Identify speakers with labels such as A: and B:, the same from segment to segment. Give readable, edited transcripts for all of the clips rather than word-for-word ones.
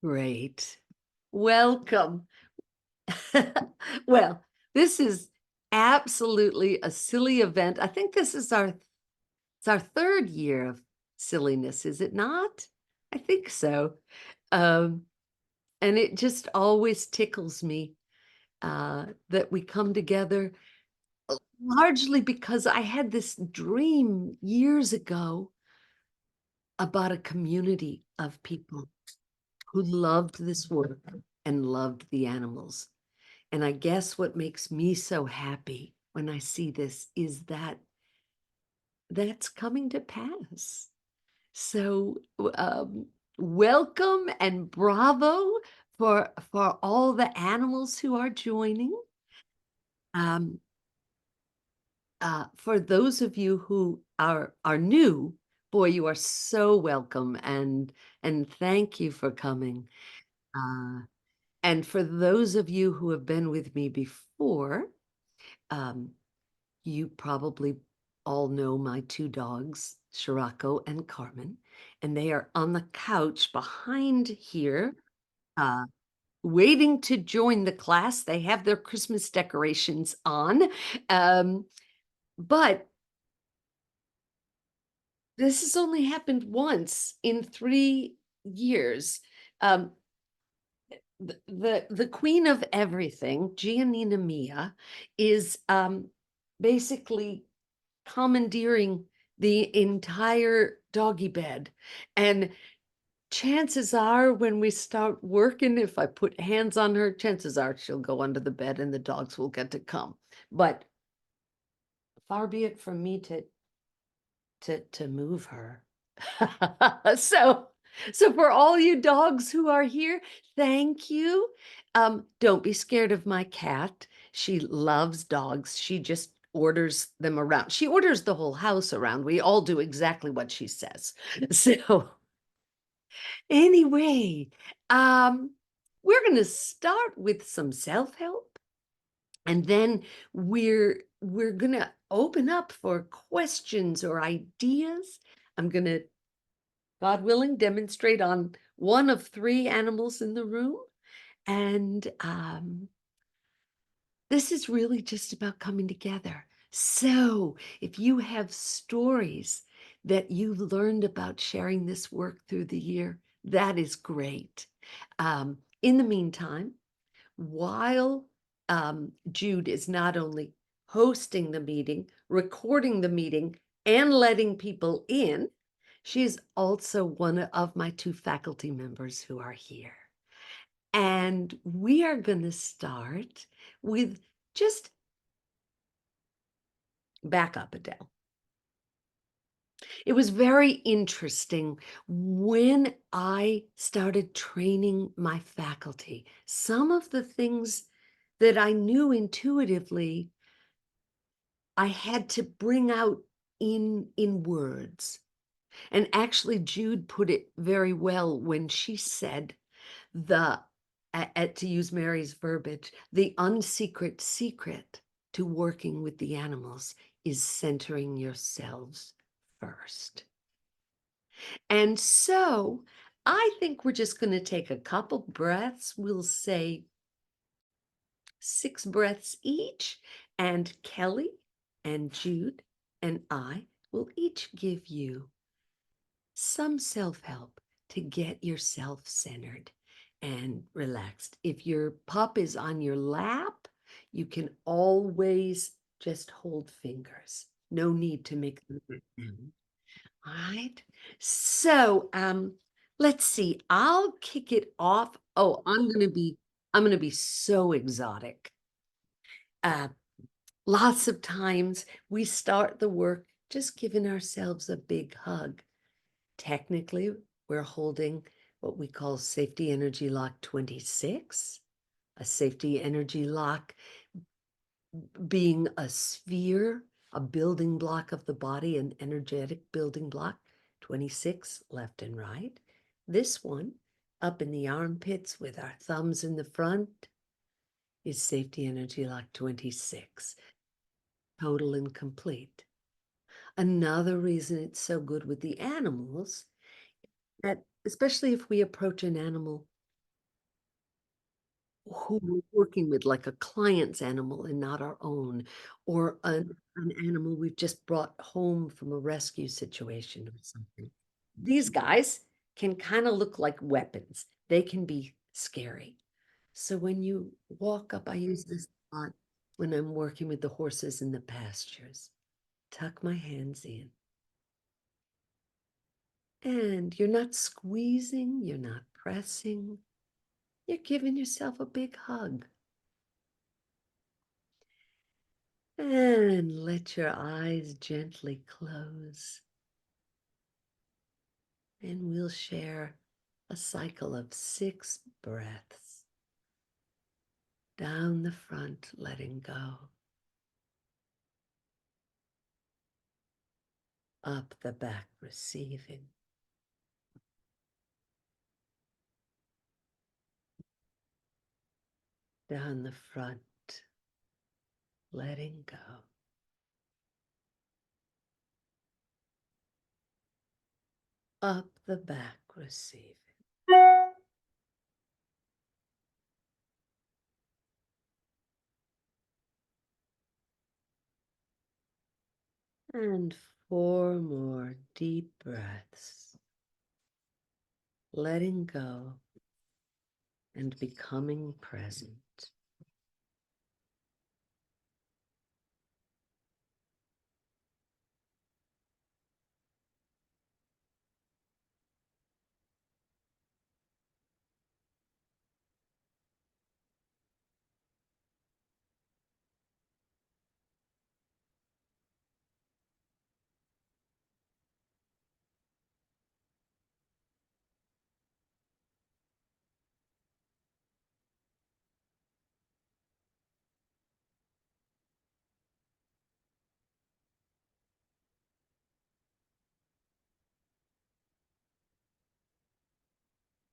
A: Great. Welcome. Well, this is absolutely a silly event. I think this is our third year of silliness, is it not? I think so. Um, and it just always tickles me that we come together, largely because I had this dream years ago about a community of people who loved this work and loved the animals. And I guess what makes me so happy when I see this is that that's coming to pass. So, welcome and bravo for all the animals who are joining. Um, for those of you who are new, boy, you are so welcome and thank you for coming. Uh, and for those of you who have been with me before, um, you probably all know my two dogs, Shirako and Carmen, and they are on the couch behind here, uh, waiting to join the class. They have their Christmas decorations on. Um, but this has only happened once in 3 years. Um, the queen of everything, Giannina Mia, is basically commandeering the entire doggy bed. And chances are, when we start working, if I put hands on her, chances are she'll go under the bed and the dogs will get to come. But far be it from me to move her. So so for all you dogs who are here, thank you. Don't be scared of my cat. She loves dogs. She just orders them around. She orders the whole house around. We all do exactly what she says. So anyway, um, we're going to start with some self-help, and then we're going to open up for questions or ideas. I'm going to, God willing, demonstrate on one of three animals in the room. And this is really just about coming together. So if you have stories that you've learned about sharing this work through the year, that is great. In the meantime, while Jude is not only hosting the meeting, recording the meeting, and letting people in, she is also one of my two faculty members who are here. And we are going to start with just back up, Adele. It was very interesting when I started training my faculty. Some of the things that I knew intuitively, I had to bring out in words. And actually, Jude put it very well when she said to use Mary's verbiage, the unsecret secret to working with the animals is centering yourselves first. And so I think we're just going to take a couple breaths. We'll say 6 breaths each, and Kelly and Jude and I will each give you some self-help to get yourself centered and relaxed. If your pup is on your lap, you can always just hold fingers. No need to make them. All right. So, let's see. I'll kick it off. Oh, I'm gonna be so exotic. Uh, Lots of times we start the work just giving ourselves a big hug. Technically, we're holding what we call safety energy lock 26, a safety energy lock being a sphere, a building block of the body, an energetic building block, 26 left and right. This one up in the armpits with our thumbs in the front is safety energy lock 26, total and complete. Another reason it's so good with the animals, that especially if we approach an animal who we're working with, like a client's animal and not our own, or an animal we've just brought home from a rescue situation or something. These guys can kinda look like weapons. They can be scary. So when you walk up, I use this a lot when I'm working with the horses in the pastures. Tuck my hands in, and you're not squeezing, you're not pressing, you're giving yourself a big hug. And let your eyes gently close, and we'll share a cycle of 6 breaths. Down the front, letting go. Up the back, receiving. Down the front, letting go. Up the back, receiving. And 4 more deep breaths, letting go and becoming present.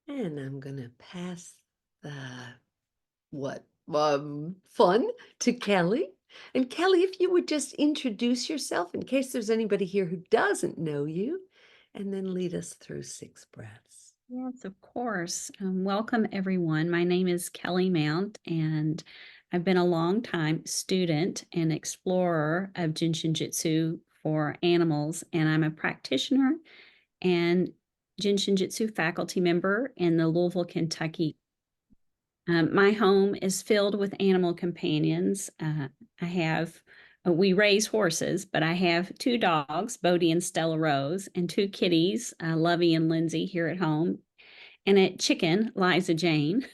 A: And I'm going to pass the what fun to Kelly. And Kelly, if you would just introduce yourself in case there's anybody here who doesn't know you, and then lead us through 6 breaths.
B: Yes, of course. Welcome, everyone. My name is Kelly Mount, and I've been a long time student and explorer of Jin Shin Jyutsu for animals, and I'm a practitioner and Jin Shin Jyutsu faculty member in the Louisville, Kentucky. My home is filled with animal companions. I have We raise horses, but I have 2 dogs, Bodie and Stella Rose, and 2 kitties, Lovey and Lindsay, here at home, and a chicken, Liza Jane.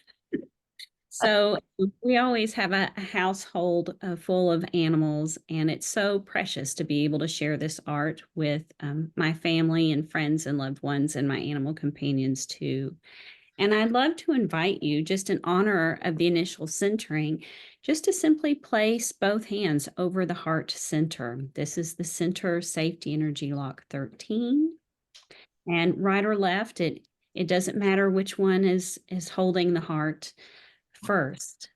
B: So we always have a household full of animals, and it's so precious to be able to share this art with my family and friends and loved ones and my animal companions too. And I'd love to invite you, just in honor of the initial centering, just to simply place both hands over the heart center. This is the center safety energy lock 13. And right or left, it doesn't matter which one is holding the heart first.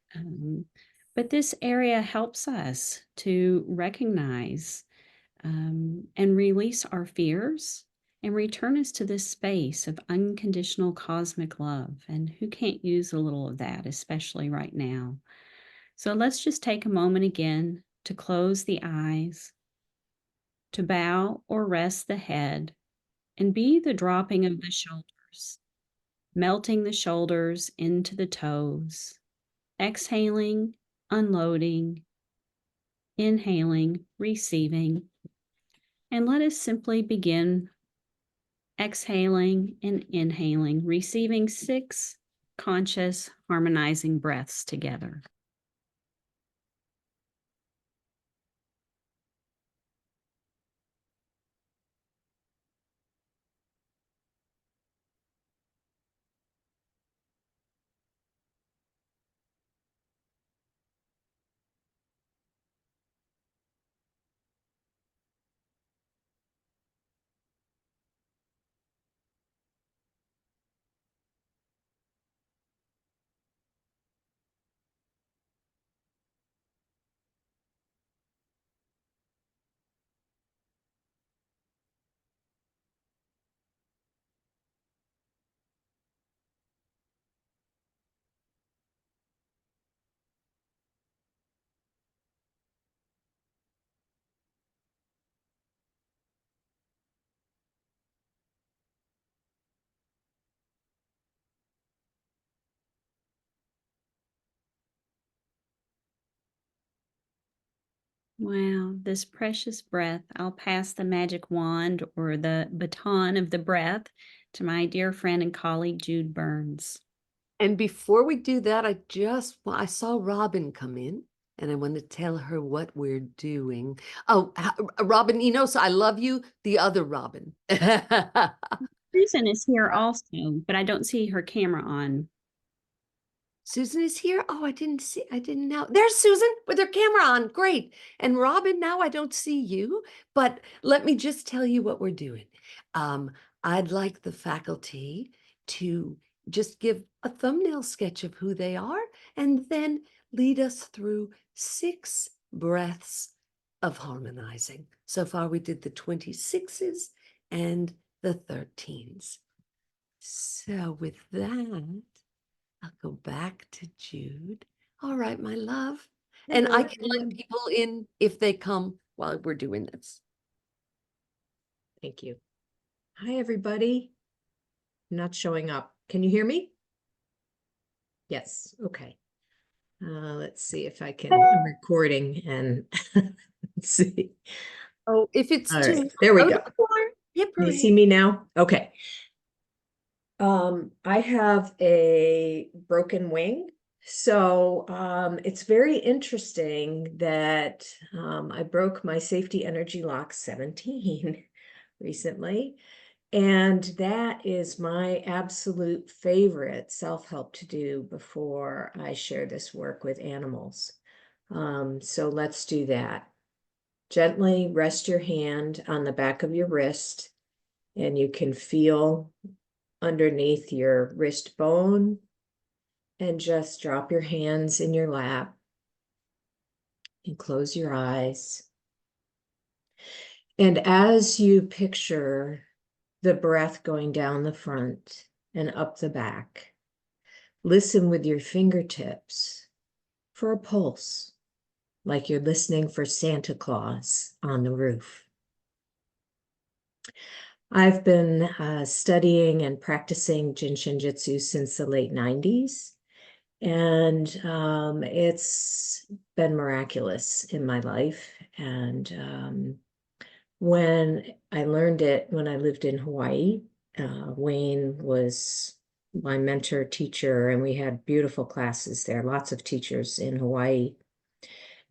B: But this area helps us to recognize and release our fears and return us to this space of unconditional cosmic love. And who can't use a little of that, especially right now? So let's just take a moment again to close the eyes, to bow or rest the head, and be the dropping of the shoulders, melting the shoulders into the toes, exhaling, unloading, inhaling, receiving. And let us simply begin exhaling and inhaling, receiving 6 conscious, harmonizing breaths together. Wow, this precious breath. I'll pass the magic wand or the baton of the breath to my dear friend and colleague, Jude Burns.
A: And before we do that, I saw Robin come in and I want to tell her what we're doing. Oh, Robin, so I love you, the other Robin.
B: Susan is here also, but I don't see her camera on.
A: Susan is here. Oh, I didn't know. There's Susan with her camera on. Great. And Robin, now I don't see you, but let me just tell you what we're doing. Um, I'd like the faculty to just give a thumbnail sketch of who they are and then lead us through 6 breaths of harmonizing. So far, we did the 26s and the 13s. So with that, I'll go back to Jude. All right, my love. And
C: Hello,
A: I can let
C: everyone.
A: people in if they come while we're doing this.
C: Thank you. Hi, everybody. I'm not showing up. Can you hear me? Yes. Okay. Let's see if I can. I'm recording and let's see.
A: Oh, if it's
C: All
A: too
C: right.
A: loud,
C: There we
A: go to
C: go.
A: the floor. Hip
C: Can you
A: parade.
C: see me now? Okay. I have a broken wing. So it's very interesting that I broke my safety energy lock 17 recently. And that is my absolute favorite self-help to do before I share this work with animals. So let's do that. Gently rest your hand on the back of your wrist, and you can feel underneath your wrist bone, and just drop your hands in your lap and close your eyes. And as you picture the breath going down the front and up the back, listen with your fingertips for a pulse, like you're listening for Santa Claus on the roof. I've been studying and practicing Jin Shin Jyutsu since the late 90s, and it's been miraculous in my life. And when I learned it when I lived in Hawaii, Wayne was my mentor teacher, and we had beautiful classes there, lots of teachers in Hawaii.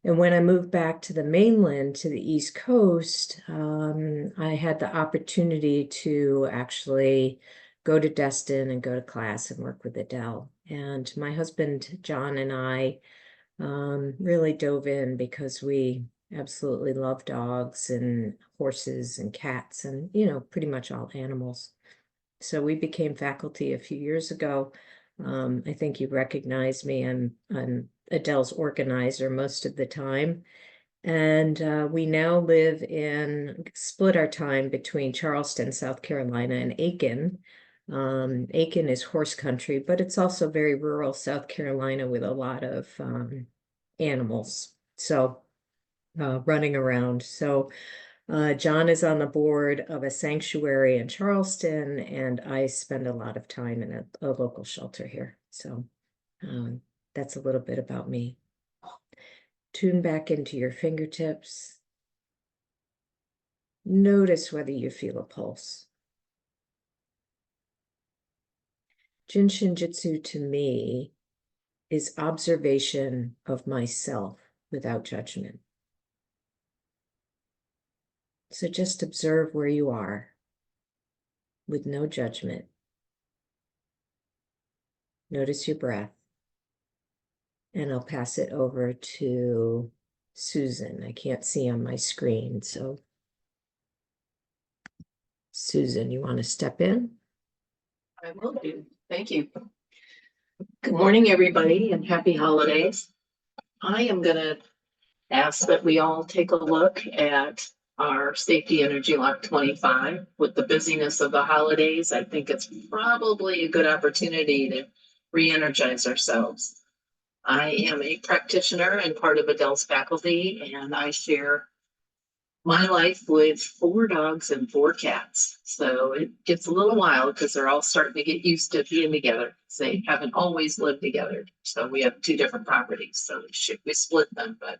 C: And when I moved back to the mainland, to the East Coast, I had the opportunity to actually go to Destin and go to class and work with Adele. And my husband, John, and I really dove in because we absolutely love dogs and horses and cats and, pretty much all animals. So we became faculty a few years ago. I think you recognize me. I'm Adele's organizer most of the time. And we now split our time between Charleston, South Carolina, and Aiken. Aiken is horse country, but it's also very rural South Carolina with a lot of animals. So running around. So John is on the board of a sanctuary in Charleston, and I spend a lot of time in a local shelter here. So that's a little bit about me. Tune back into your fingertips. Notice whether you feel a pulse. Jin Shin Jyutsu to me is observation of myself without judgment. So just observe where you are with no judgment. Notice your breath. And I'll pass it over to Susan. I can't see on my screen. So Susan, you want to step in?
D: I will do. Thank you. Good morning, everybody, and happy holidays. I am going to ask that we all take a look at our Safety Energy Lock 25. With the busyness of the holidays, I think it's probably a good opportunity to re-energize ourselves. I am a practitioner and part of Adele's faculty, and I share my life with 4 dogs and 4 cats. So it gets a little wild because they're all starting to get used to being together. They haven't always lived together. So we have 2 different properties. So we split them, but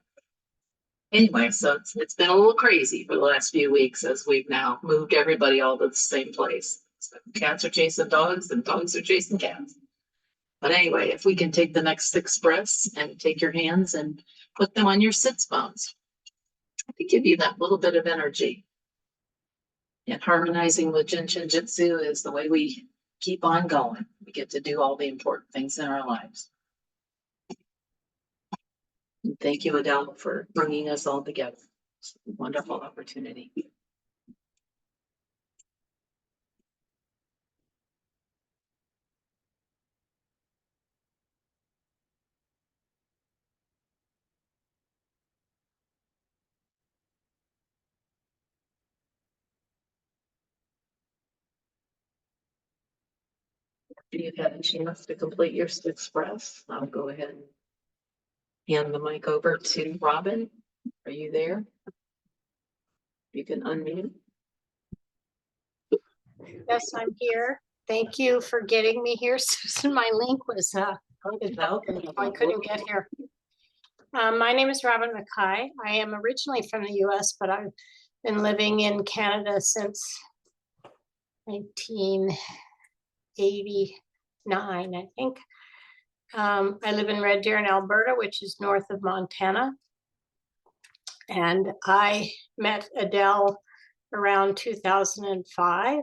D: Anyway, so it's been a little crazy for the last few weeks as we've now moved everybody all to the same place. So cats are chasing dogs and dogs are chasing cats. But anyway, if we can take the next 6 breaths and take your hands and put them on your sits bones to give you that little bit of energy. And harmonizing with Jin Shin Jyutsu is the way we keep on going. We get to do all the important things in our lives. And thank you, Adele, for bringing us all together. It's a wonderful opportunity. If you've had a chance to complete your 6 breaths, I'll go ahead and hand the mic over to Robin. Are you there? You can unmute.
E: Yes, I'm here. Thank you for getting me here, Susan. My link was, I couldn't get here. My name is Robin Mackay. I am originally from the US, but I've been living in Canada since 1989, I think. I live in Red Deer in Alberta, which is north of Montana. And I met Adele around 2005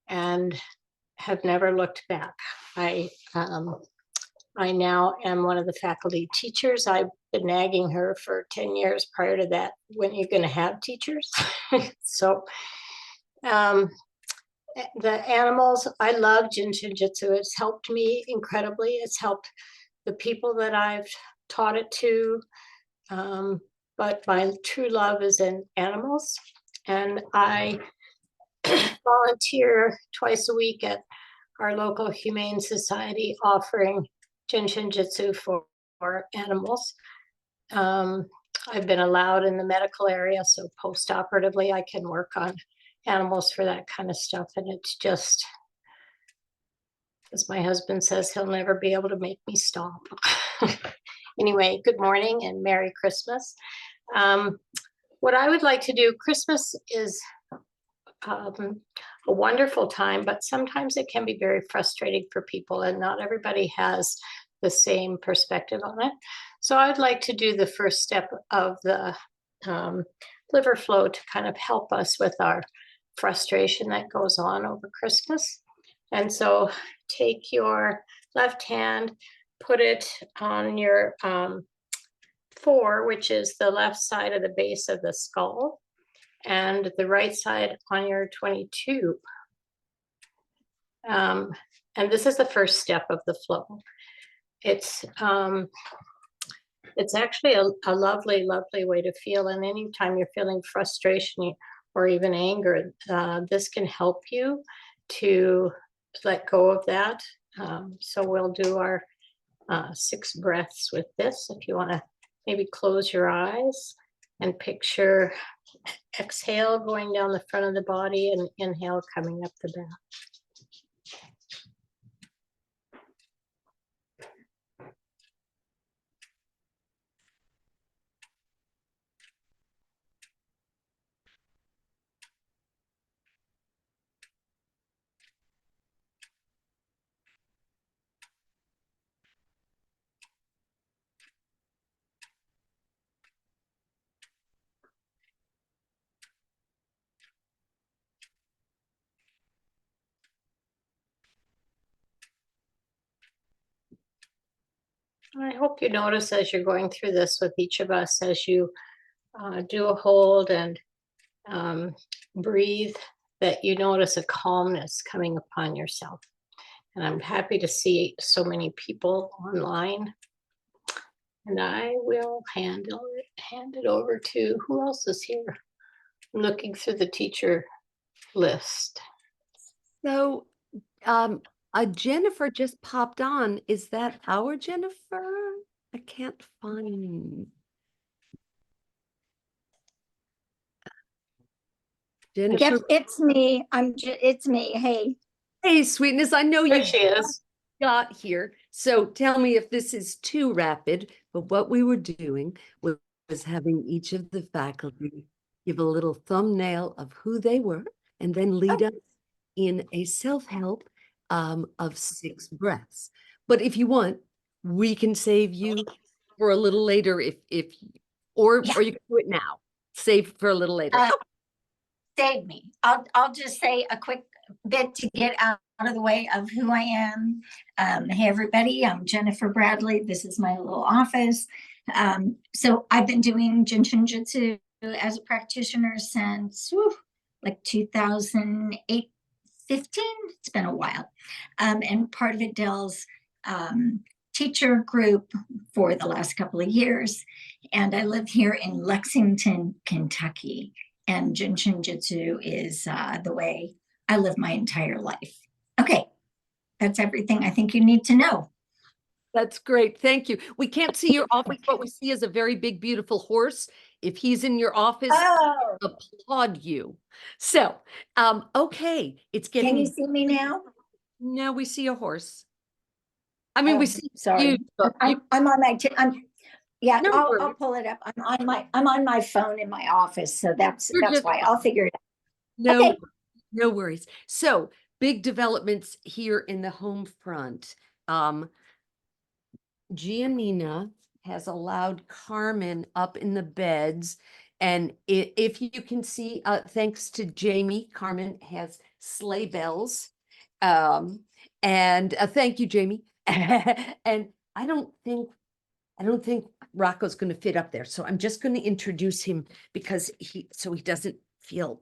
E: and have never looked back. I now am one of the faculty teachers. I've been nagging her for 10 years prior to that. When are you going to have teachers? So the animals, I love Jin Shin Jyutsu. It's helped me incredibly. It's helped the people that I've taught it to. But my true love is in animals. And I volunteer twice a week at our local humane society offering Jin Shin Jyutsu for animals. I've been allowed in the medical area, so post-operatively I can work on animals for that kind of stuff. And it's just, as my husband says, he'll never be able to make me stop. Anyway, good morning and Merry Christmas. What I would like to do, Christmas is a wonderful time, but sometimes it can be very frustrating for people and not everybody has the same perspective on it. So I'd like to do the first step of the liver flow to kind of help us with our frustration that goes on over Christmas. And so take your left hand, put it on your 4, which is the left side of the base of the skull, and the right side on your 22. And this is the first step of the flow. It's actually a lovely, lovely way to feel. And anytime you're feeling frustration or even anger, this can help you to let go of that. So we'll do our 6 breaths with this. If you want to maybe close your eyes and picture exhale going down the front of the body and inhale coming up the back. I hope you notice as you're going through this with each of us, as you do a hold and breathe, that you notice a calmness coming upon yourself. And I'm happy to see so many people online. And I will hand it over to, who else is here? I'm looking through the teacher list.
A: So Jennifer just popped on. Is that our Jennifer? I can't find Jennifer.
F: Yep, it's me. It's me. Hey.
A: Hey, sweetness. I know
E: There
A: you
E: she is.
A: got here. So tell me if this is too rapid, but what we were doing was was having each of the faculty give a little thumbnail of who they were and then lead us in a self-help of 6 breaths. But if you want, we can save you for a little later if or
F: Yeah.
A: you can do it now. Save for a little later.
F: Save me. I'll just say a quick bit to get out of the way of who I am. Hey everybody, I'm Jennifer Bradley. This is my little office. So I've been doing Jin Shin Jyutsu as a practitioner since like 2008, 15. It's been a while. And part of it Dell's teacher group for the last couple of years. And I live here in Lexington, Kentucky. And Jin Shin Jyutsu is the way I live my entire life. Okay, that's everything I think you need to know.
A: That's great. Thank you. We can't see your office. What we see is a very big, beautiful horse. If he's in your office,
F: Oh,
A: applaud you. So, okay, it's
F: can
A: getting
F: you see me now?
A: now we see a horse. I mean, we
F: Oh,
A: see
F: sorry.
A: you, but you,
F: I'm on my yeah,
A: no
F: I'll
A: worries.
F: pull it up. I'm on my phone in my office, so that's
A: You're just
F: why
A: fine.
F: I'll figure it out.
A: No,
F: Okay.
A: no worries. So, big developments here in the home front. Giannina has allowed Carmen up in the beds. And if you can see, thanks to Jamie, Carmen has sleigh bells. And thank you, Jamie. And I don't think Rocco's going to fit up there. So I'm just going to introduce him because so he doesn't feel,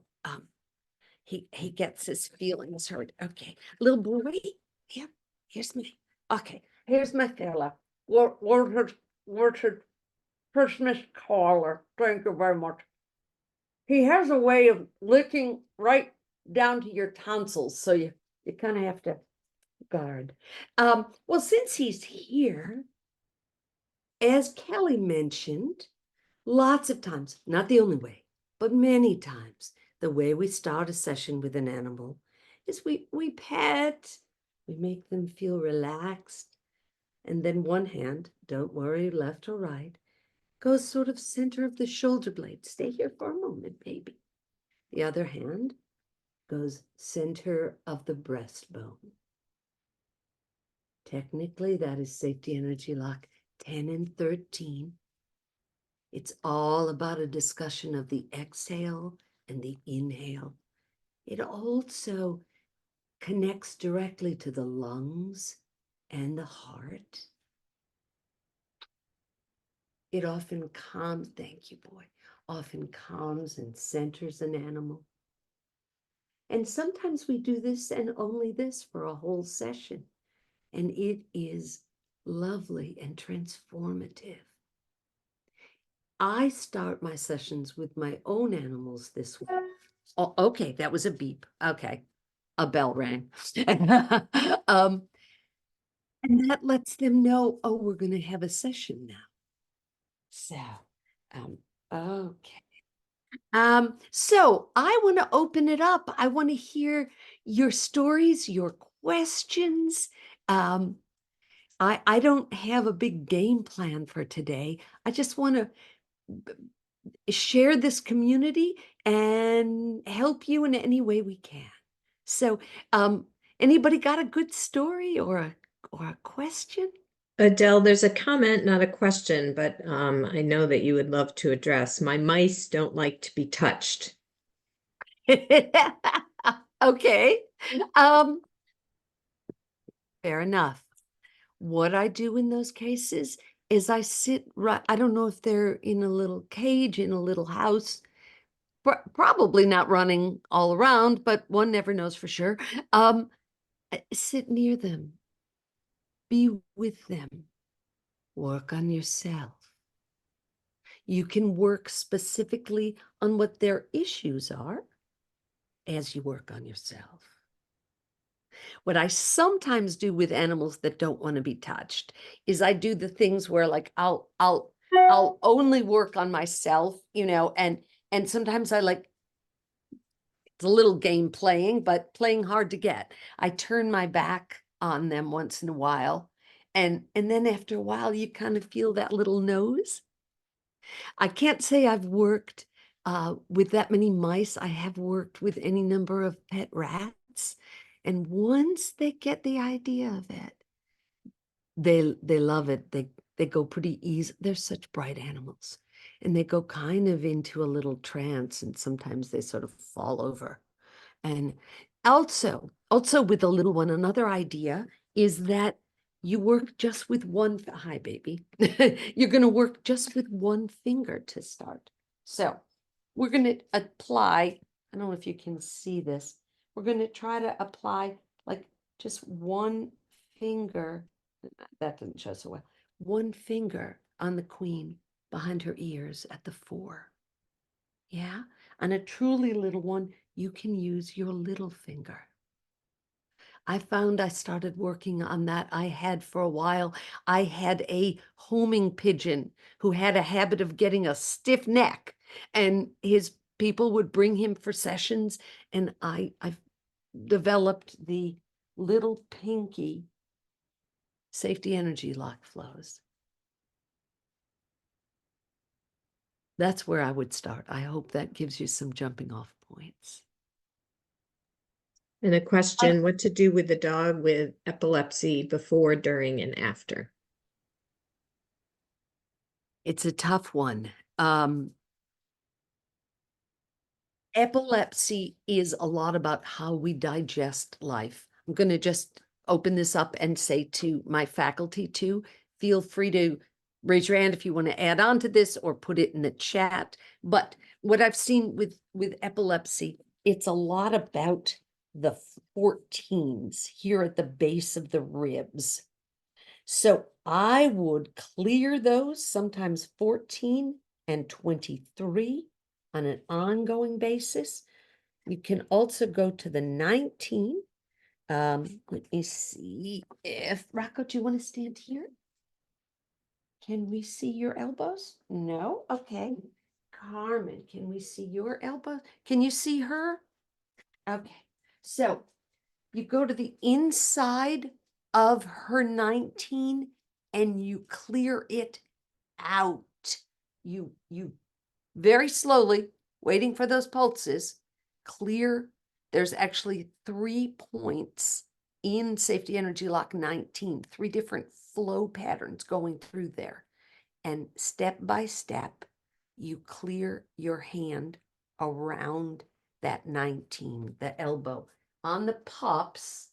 A: he gets his feelings hurt. Okay, little boy, yeah, here's me. Okay, here's my fella. Richard Christmas caller. Thank you very much. He has a way of licking right down to your tonsils, so you kind of have to guard. Well, since he's here, as Kelly mentioned, lots of times, not the only way, but many times, the way we start a session with an animal is we pet, we make them feel relaxed, and then one hand, don't worry, left or right, goes sort of center of the shoulder blade. Stay here for a moment, baby. The other hand goes center of the breastbone. Technically, that is safety energy lock 10 and 13. It's all about a discussion of the exhale and the inhale. It also connects directly to the lungs and the heart. It often calms, thank you, boy, often calms and centers an animal. And sometimes we do this and only this for a whole session. And it is lovely and transformative. I start my sessions with my own animals this way. Oh, okay, that was a beep. Okay, a bell rang. And that lets them know, oh, we're going to have a session now. So, okay. So I want to open it up. I want to hear your stories, your questions. I don't have a big game plan for today. I just want to share this community and help you in any way we can. So, anybody got a good story or a question?
C: Adele, there's a comment, not a question, but I know that you would love to address. My mice don't like to be touched.
A: Okay. Fair enough. What I do in those cases is I sit right, I don't know if they're in a little cage, in a little house, probably not running all around, but one never knows for sure. Sit near them, be with them, work on yourself. You can work specifically on what their issues are as you work on yourself. What I sometimes do with animals that don't want to be touched is I do the things where like I'll only work on myself, and sometimes I like it's a little game playing, but playing hard to get. I turn my back on them once in a while. And then after a while, you kind of feel that little nose. I can't say I've worked with that many mice. I have worked with any number of pet rats. And once they get the idea of it, they love it. They go pretty easy. They're such bright animals. And they go kind of into a little trance, and sometimes they sort of fall over. And also with the little one, another idea is that you work just with one, hi baby, you're going to work just with one finger to start. So we're going to apply, I don't know if you can see this, we're going to try to apply like just one finger, that didn't show so well, one finger on the queen behind her ears at the 4. Yeah, on a truly little one, you can use your little finger. I found I started working on that. I had for a while, I had a homing pigeon who had a habit of getting a stiff neck, and his people would bring him for sessions, and I've developed the little pinky safety energy lock flows. That's where I would start. I hope that gives you some jumping off points.
C: And a question, what to do with the dog with epilepsy before, during, and after?
A: It's a tough one. Epilepsy is a lot about how we digest life. I'm going to just open this up and say to my faculty too, feel free to raise your hand if you want to add on to this or put it in the chat. But what I've seen with epilepsy, it's a lot about the 14s here at the base of the ribs. So I would clear those, sometimes 14 and 23 on an ongoing basis. You can also go to the 19. Let me see if, Rocco, do you want to stand here? Can we see your elbows? No? Okay. Carmen, can we see your elbows? Can you see her? Okay. So you go to the inside of her 19 and you clear it out. You very slowly, waiting for those pulses, clear. There's actually 3 points in Safety Energy Lock 19, 3 different flow patterns going through there. And step by step, you clear your hand around that 19, the elbow. On the pups,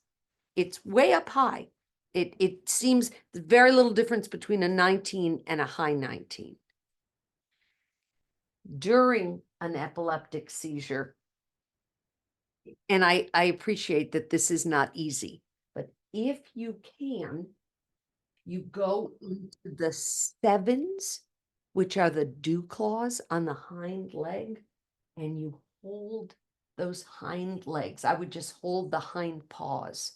A: it's way up high. It seems very little difference between a 19 and a high 19. During an epileptic seizure, and I appreciate that this is not easy, but if you can, you go into the 7s, which are the dew claws on the hind leg, and you hold those hind legs. I would just hold the hind paws.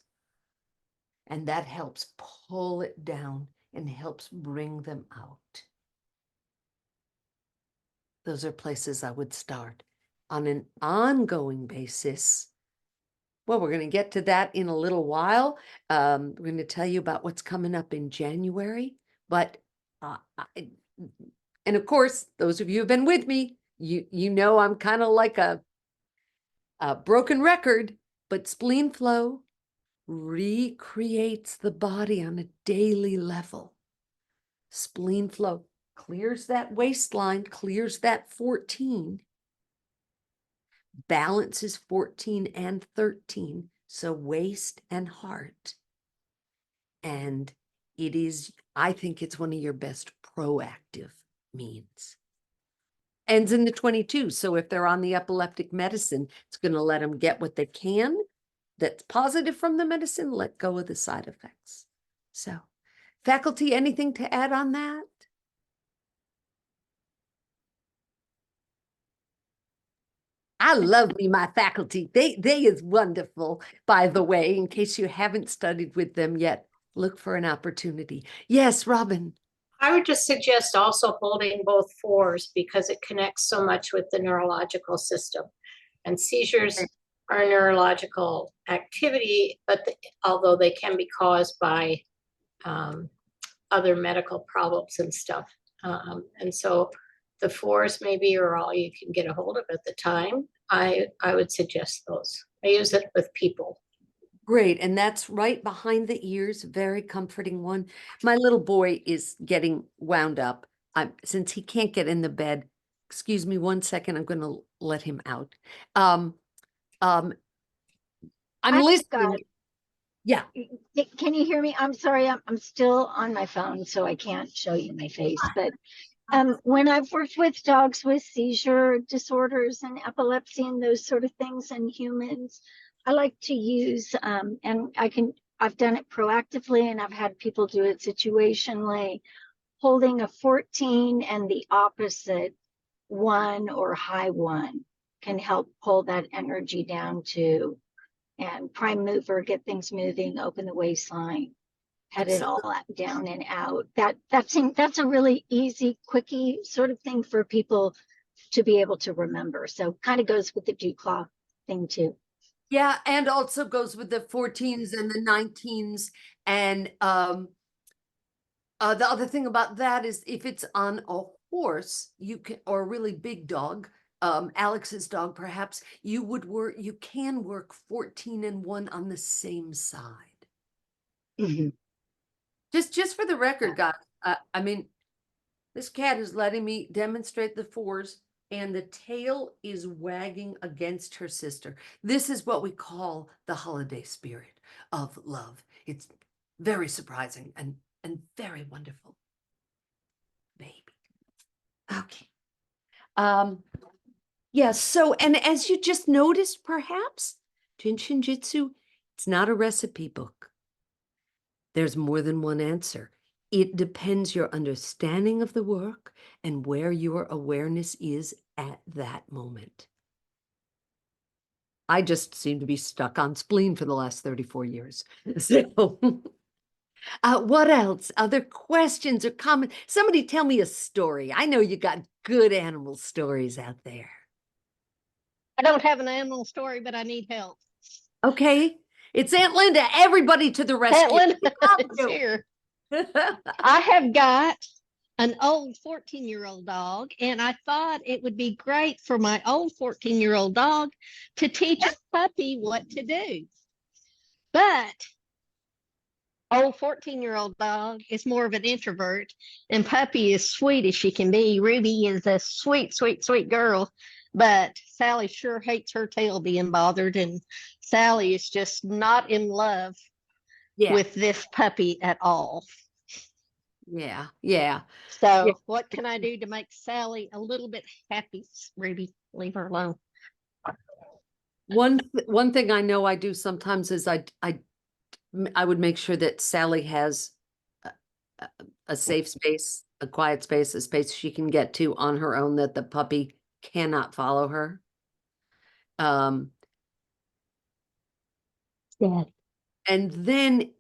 A: And that helps pull it down and helps bring them out. Those are places I would start. On an ongoing basis, well, we're going to get to that in a little while. We're going to tell you about what's coming up in January. But, and of course, those of you who have been with me, you know I'm kind of like a broken record, but spleen flow recreates the body on a daily level. Spleen flow clears that waistline, clears that 14, balances 14 and 13, so waist and heart. And it is, I think it's one of your best proactive means. Ends in the 22, so if they're on the epileptic medicine, it's going to let them get what they can that's positive from the medicine, let go of the side effects. So, faculty, anything to add on that? I love me, my faculty. They is wonderful, by the way, in case you haven't studied with them yet, look for an opportunity. Yes, Robin.
E: I would just suggest also holding both 4s because it connects so much with the neurological system. And seizures are neurological activity, but although they can be caused by other medical problems and stuff. And so the 4s maybe are all you can get a hold of at the time, I would suggest those. I use it with people.
A: Great, and that's right behind the ears, very comforting one. My little boy is getting wound up. Since he can't get in the bed, excuse me 1 second, I'm gonna let him out. Um, I'm
F: I've
A: listening.
F: got-
A: Yeah,
F: Can you hear me? I'm sorry, I'm still on my phone, so I can't show you my face. But when I've worked with dogs with seizure disorders and epilepsy and those sort of things in humans, I like to use, and I've done it proactively and I've had people do it situationally, holding a 14 and the opposite 1 or high 1 can help pull that energy down too. And prime mover, get things moving, open the waistline, head it all down and out. That's a really easy, quickie sort of thing for people to be able to remember. So kind of goes with the dew claw thing too.
A: yeah, and also goes with the 14s and the 19s. And the other thing about that is if it's on a horse, you can, or a really big dog, Alex's dog, perhaps, you can work 14 and 1 on the same side.
F: Mhm.
A: Just for the record, guys, I mean, this cat is letting me demonstrate the 4s, and the tail is wagging against her sister. This is what we call the holiday spirit of love. It's very surprising and very wonderful. Baby. Okay. Yeah, so, and as you just noticed, perhaps, Jin Shin Jyutsu, it's not a recipe book. There's more than one answer. It depends your understanding of the work and where your awareness is at that moment. I just seem to be stuck on spleen for the last 34 years. So, what else? Other questions or comments? Somebody tell me a story. I know you got good animal stories out there.
G: I don't have an animal story, but I need help.
A: Okay, it's Aunt Linda. Everybody to the rescue.
G: Aunt Linda
A: Come
G: is
A: to-
G: here. I have got an old 14-year-old dog, and I thought it would be great for my old 14-year-old dog to teach a puppy what to do. But old 14-year-old dog is more of an introvert, and puppy is sweet as she can be. Ruby is a sweet, sweet, sweet girl, but Sally sure hates her tail being bothered, and Sally is just not in love
A: Yeah,
G: with this puppy at all.
A: yeah, yeah.
G: So
A: Yeah.
G: what can I do to make Sally a little bit happy? Ruby, leave her alone.
A: One thing I know I do sometimes is I would make sure that Sally has a safe space, a quiet space, a space she can get to on her own that the puppy cannot follow her.
G: Yeah.
A: And then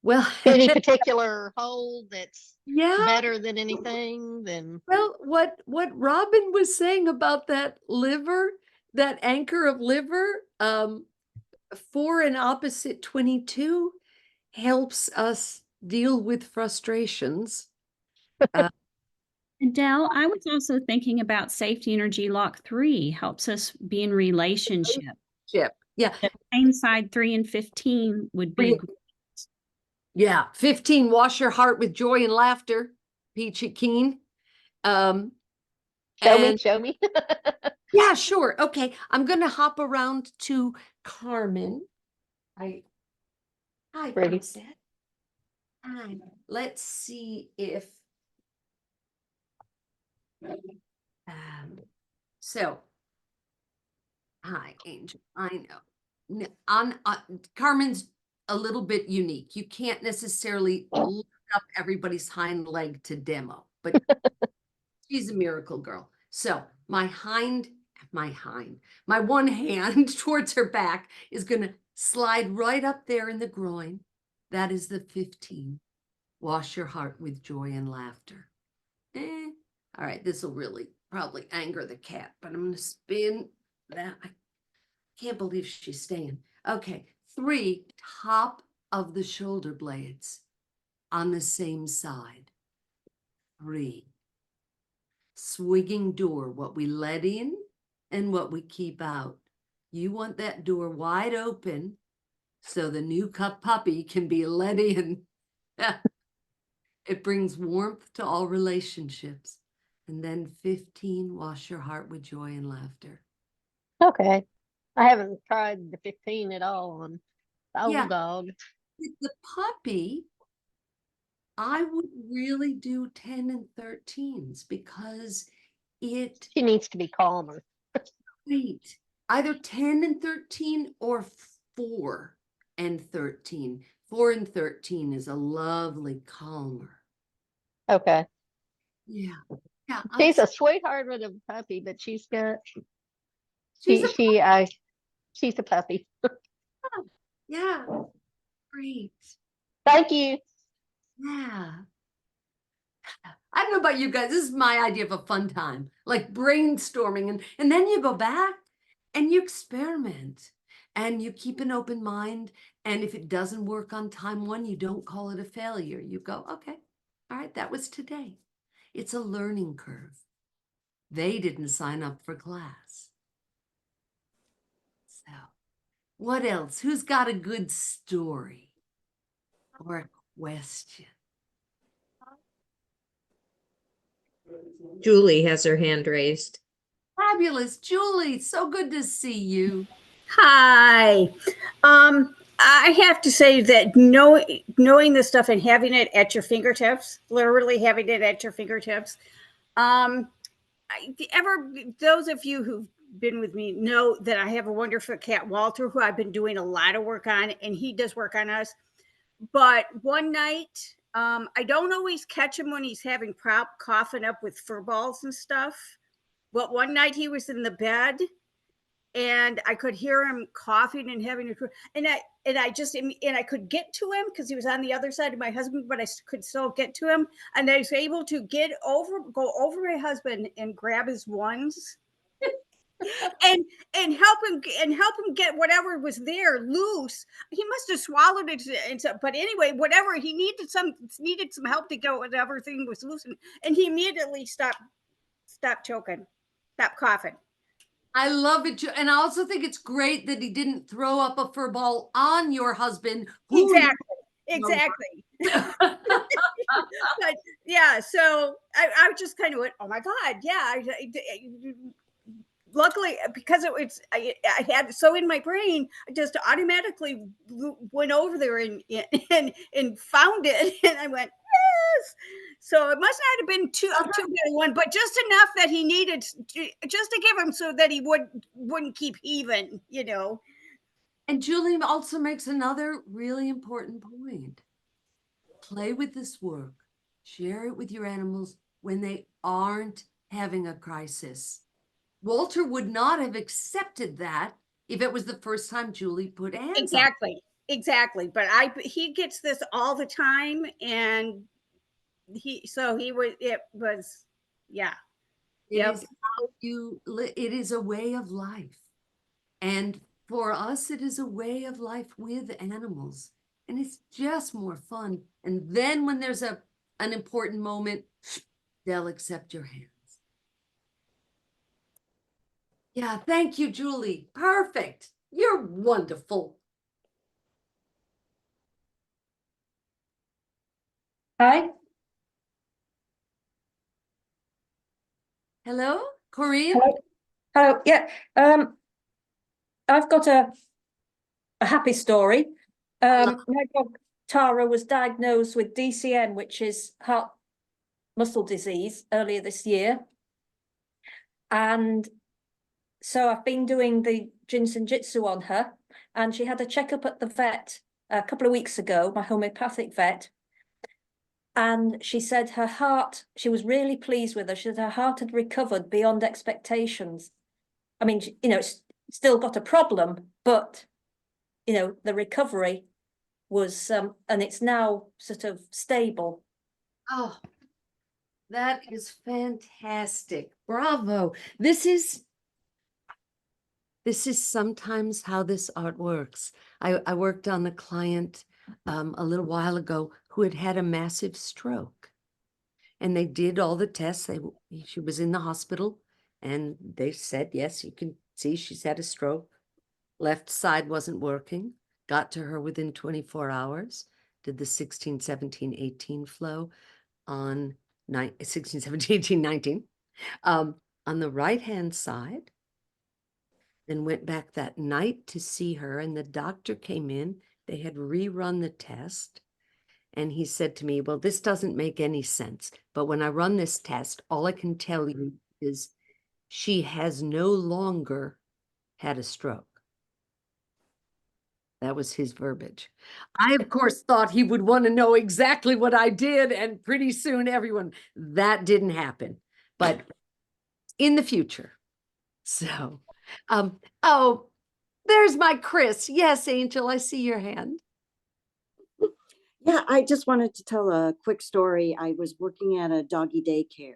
A: well,
G: Any particular hold that's
A: yeah.
G: better than anything? Then
A: Well, what Robin was saying about that liver, that anchor of liver, 4 and opposite 22 helps us deal with frustrations.
B: Adele, I was also thinking about safety energy lock 3 helps us be in relationship.
A: Chip. Yeah.
B: The pain side 3 and 15 would be.
A: Yeah. 15, wash your heart with joy and laughter. Peachy Keen.
G: show me.
A: Yeah, sure. Okay. I'm gonna hop around to Carmen. Hi,
G: Pretty.
A: Princess. Hi. Let's see if so. Hi, Angel. I know. Carmen's a little bit unique. You can't necessarily lift up everybody's hind leg to demo, but she's a miracle girl. So my one hand towards her back is going to slide right up there in the groin. That is the 15. Wash your heart with joy and laughter. All right, this will really probably anger the cat, but I'm going to spin that. I can't believe she's staying. Okay, 3, top of the shoulder blades. on the same side. 3. Swinging door, what we let in and what we keep out. You want that door wide open so the new puppy can be let in. It brings warmth to all relationships. And then 15, wash your heart with joy and laughter.
G: Okay. I haven't tried the 15 at all on the old
A: Yeah.
G: dog.
A: With the puppy, I would really do 10 and 13s because it
G: She needs to be calmer.
A: wait, either 10 and 13 or 4 and 13. 4 and 13 is a lovely calmer.
G: Okay.
A: Yeah. Yeah.
G: She's a sweetheart of a puppy, but she's got
A: she's a
G: she's a puppy.
A: yeah. Great.
G: Thank you.
A: Yeah. I don't know about you guys. This is my idea of a fun time, like brainstorming. And then you go back and you experiment and you keep an open mind. And if it doesn't work on time 1, you don't call it a failure. You go, okay, all right, that was today. It's a learning curve. They didn't sign up for class. So what else? Who's got a good story or a question?
C: Julie has her hand raised.
A: Fabulous. Julie, so good to see you.
H: Hi. I have to say that knowing this stuff and having it at your fingertips, literally having it at your fingertips. Those of you who've been with me know that I have a wonderful cat, Walter, who I've been doing a lot of work on, and he does work on us. But one night, I don't always catch him when he's having coughing up with fur balls and stuff. But one night he was in the bed and I could hear him coughing and having I could get to him because he was on the other side of my husband, but I could still get to him. And I was able to go over my husband and grab his ones and help him get whatever was there loose. He must have swallowed it. But anyway, whatever he needed some help to get whatever thing was loose, and he immediately stopped choking, stopped coughing.
A: I love it. And I also think it's great that he didn't throw up a fur ball on your husband.
H: Exactly. But yeah, so I just kind of went, oh my God. Yeah. Luckily, because I had so in my brain, I just automatically went over there and found it. And I went, yes. So it must not have been too big one, but just enough that he needed just to give him so that he wouldn't keep heaving,
A: And Julie also makes another really important point. Play with this work. Share it with your animals when they aren't having a crisis. Walter would not have accepted that if it was the first time Julie put hands on.
H: Exactly. But he gets this all the time, and it
A: is a way of life. And for us, it is a way of life with animals. And it's just more fun. And then when there's an important moment, they'll accept your hands. Yeah, thank you, Julie. Perfect. You're wonderful.
I: Hi.
A: Hello, Corinne?
I: Hello. Yeah. I've got a happy story. My dog Tara was diagnosed with DCN, which is heart muscle disease, earlier this year. And so I've been doing the Jin Shin Jyutsu on her, and she had a checkup at the vet a couple of weeks ago, my homeopathic vet. And she said her heart, she was really pleased with her. She said her heart had recovered beyond expectations. I mean, it's still got a problem, but, the recovery was, and it's now sort of stable.
A: Oh, that is fantastic. Bravo. This is sometimes how this art works. I worked on the client a little while ago who had had a massive stroke. And they did all the tests. She was in the hospital and they said, yes, you can see she's had a stroke. Left side wasn't working. Got to her within 24 hours. Did the 16, 17, 18 flow on 16, 17, 18, 19. On the right-hand side. Then went back that night to see her, and the doctor came in. They had rerun the test. And he said to me, well, this doesn't make any sense. But when I run this test, all I can tell you is she has no longer had a stroke. That was his verbiage. I, of course, thought he would want to know exactly what I did. And pretty soon everyone, that didn't happen. But in the future. So, oh, there's my Chris. Yes, Angel, I see your hand.
J: Yeah, I just wanted to tell a quick story. I was working at a doggy daycare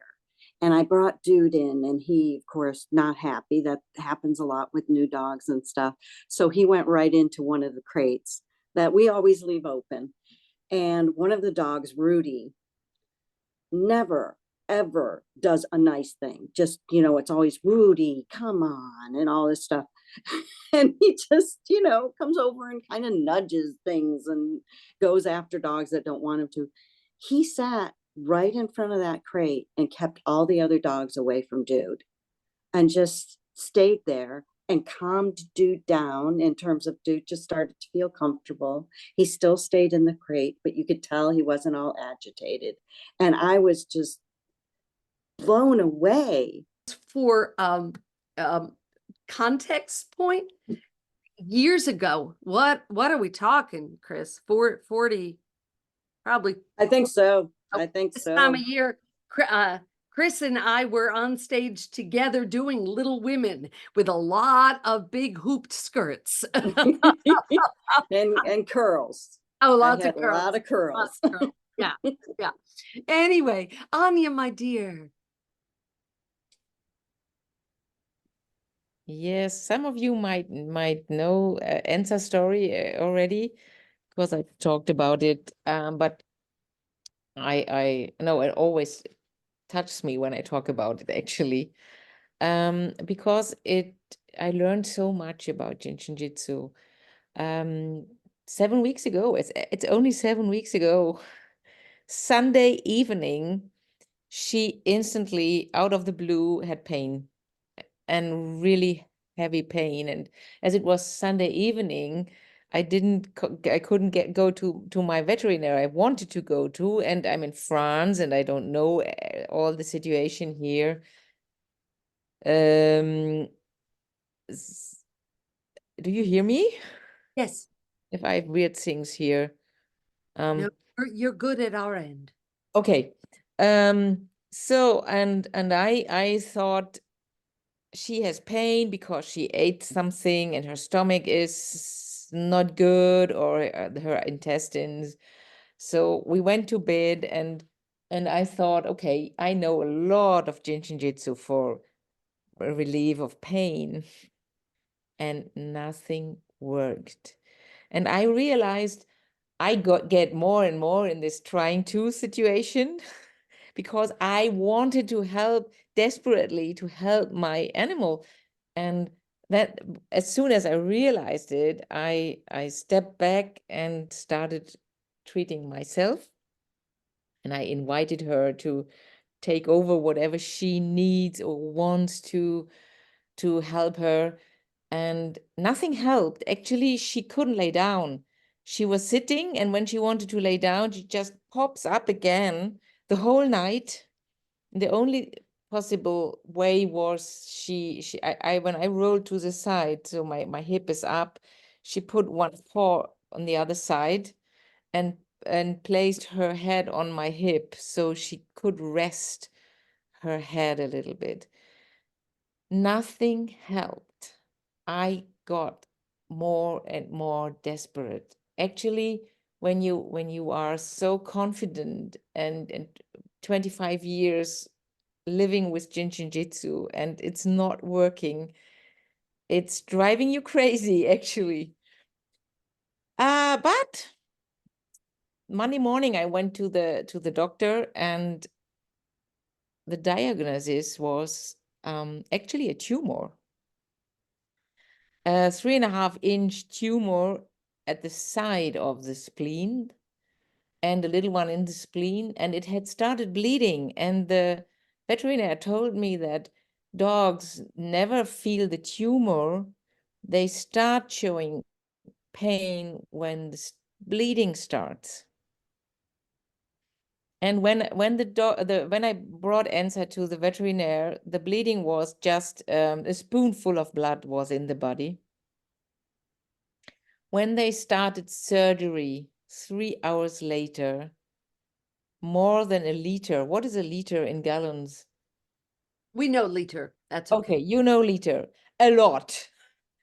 J: and I brought Dude in, and he, of course, not happy. That happens a lot with new dogs and stuff. So he went right into one of the crates that we always leave open. And one of the dogs, Rudy, never, ever does a nice thing. Just, it's always Rudy, come on, and all this stuff. And he just, comes over and kind of nudges things and goes after dogs that don't want him to. He sat right in front of that crate and kept all the other dogs away from Dude and just stayed there and calmed Dude down in terms of Dude just started to feel comfortable. He still stayed in the crate, but you could tell he wasn't all agitated. And I was just blown away.
A: For context point, years ago, what are we talking, Chris? 40, probably.
J: I think so. I think
A: this
J: so.
A: time of year, Chris and I were on stage together doing Little Women with a lot of big hooped skirts.
J: and curls.
A: Oh, lots
J: I
A: of
J: had
A: curls.
J: a lot of curls.
A: Lots of curls. Yeah, yeah. Anyway, Anya, my dear.
K: Yes, some of you might know Ensa's story already because I talked about it. But I know it always touches me when I talk about it actually. Because I learned so much about Jin Shin Jyutsu. 7 weeks ago, it's only 7 weeks ago, Sunday evening, she instantly out of the blue had pain and really heavy pain. And as it was Sunday evening, I couldn't go to my veterinary I wanted to go to, and I'm in France and I don't know all the situation here. Do you hear me?
A: Yes.
K: If I have weird things here.
A: No, you're good at our end.
K: Okay. So and I thought she has pain because she ate something and her stomach is not good, or her intestines. So we went to bed and I thought, okay, I know a lot of Jin Shin Jyutsu for relief of pain, and nothing worked. And I realized I get more and more in this trying to situation because I wanted to help desperately to help my animal. And that as soon as I realized it, I stepped back and started treating myself. And I invited her to take over whatever she needs or wants to help her. And nothing helped. Actually, she couldn't lay down. She was sitting, and when she wanted to lay down, she just pops up again the whole night. The only possible way was when I rolled to the side, so my hip is up, she put one paw on the other side and placed her head on my hip so she could rest her head a little bit. Nothing helped. I got more and more desperate. Actually, when you are so confident and 25 years living with Jin Shin Jyutsu and it's not working, it's driving you crazy actually. But Monday morning I went to the doctor, and the diagnosis was actually a tumor. A 3.5-inch tumor at the side of the spleen, and a little one in the spleen, and it had started bleeding. And the veterinarian told me that dogs never feel the tumor. They start showing pain when the bleeding starts. And when I brought Ensa to the veterinarian, the bleeding was just a spoonful of blood was in the body. When they started surgery 3 hours later, more than a liter. What is a liter in gallons?
A: We know liter. That's
K: Okay, you know liter. A lot.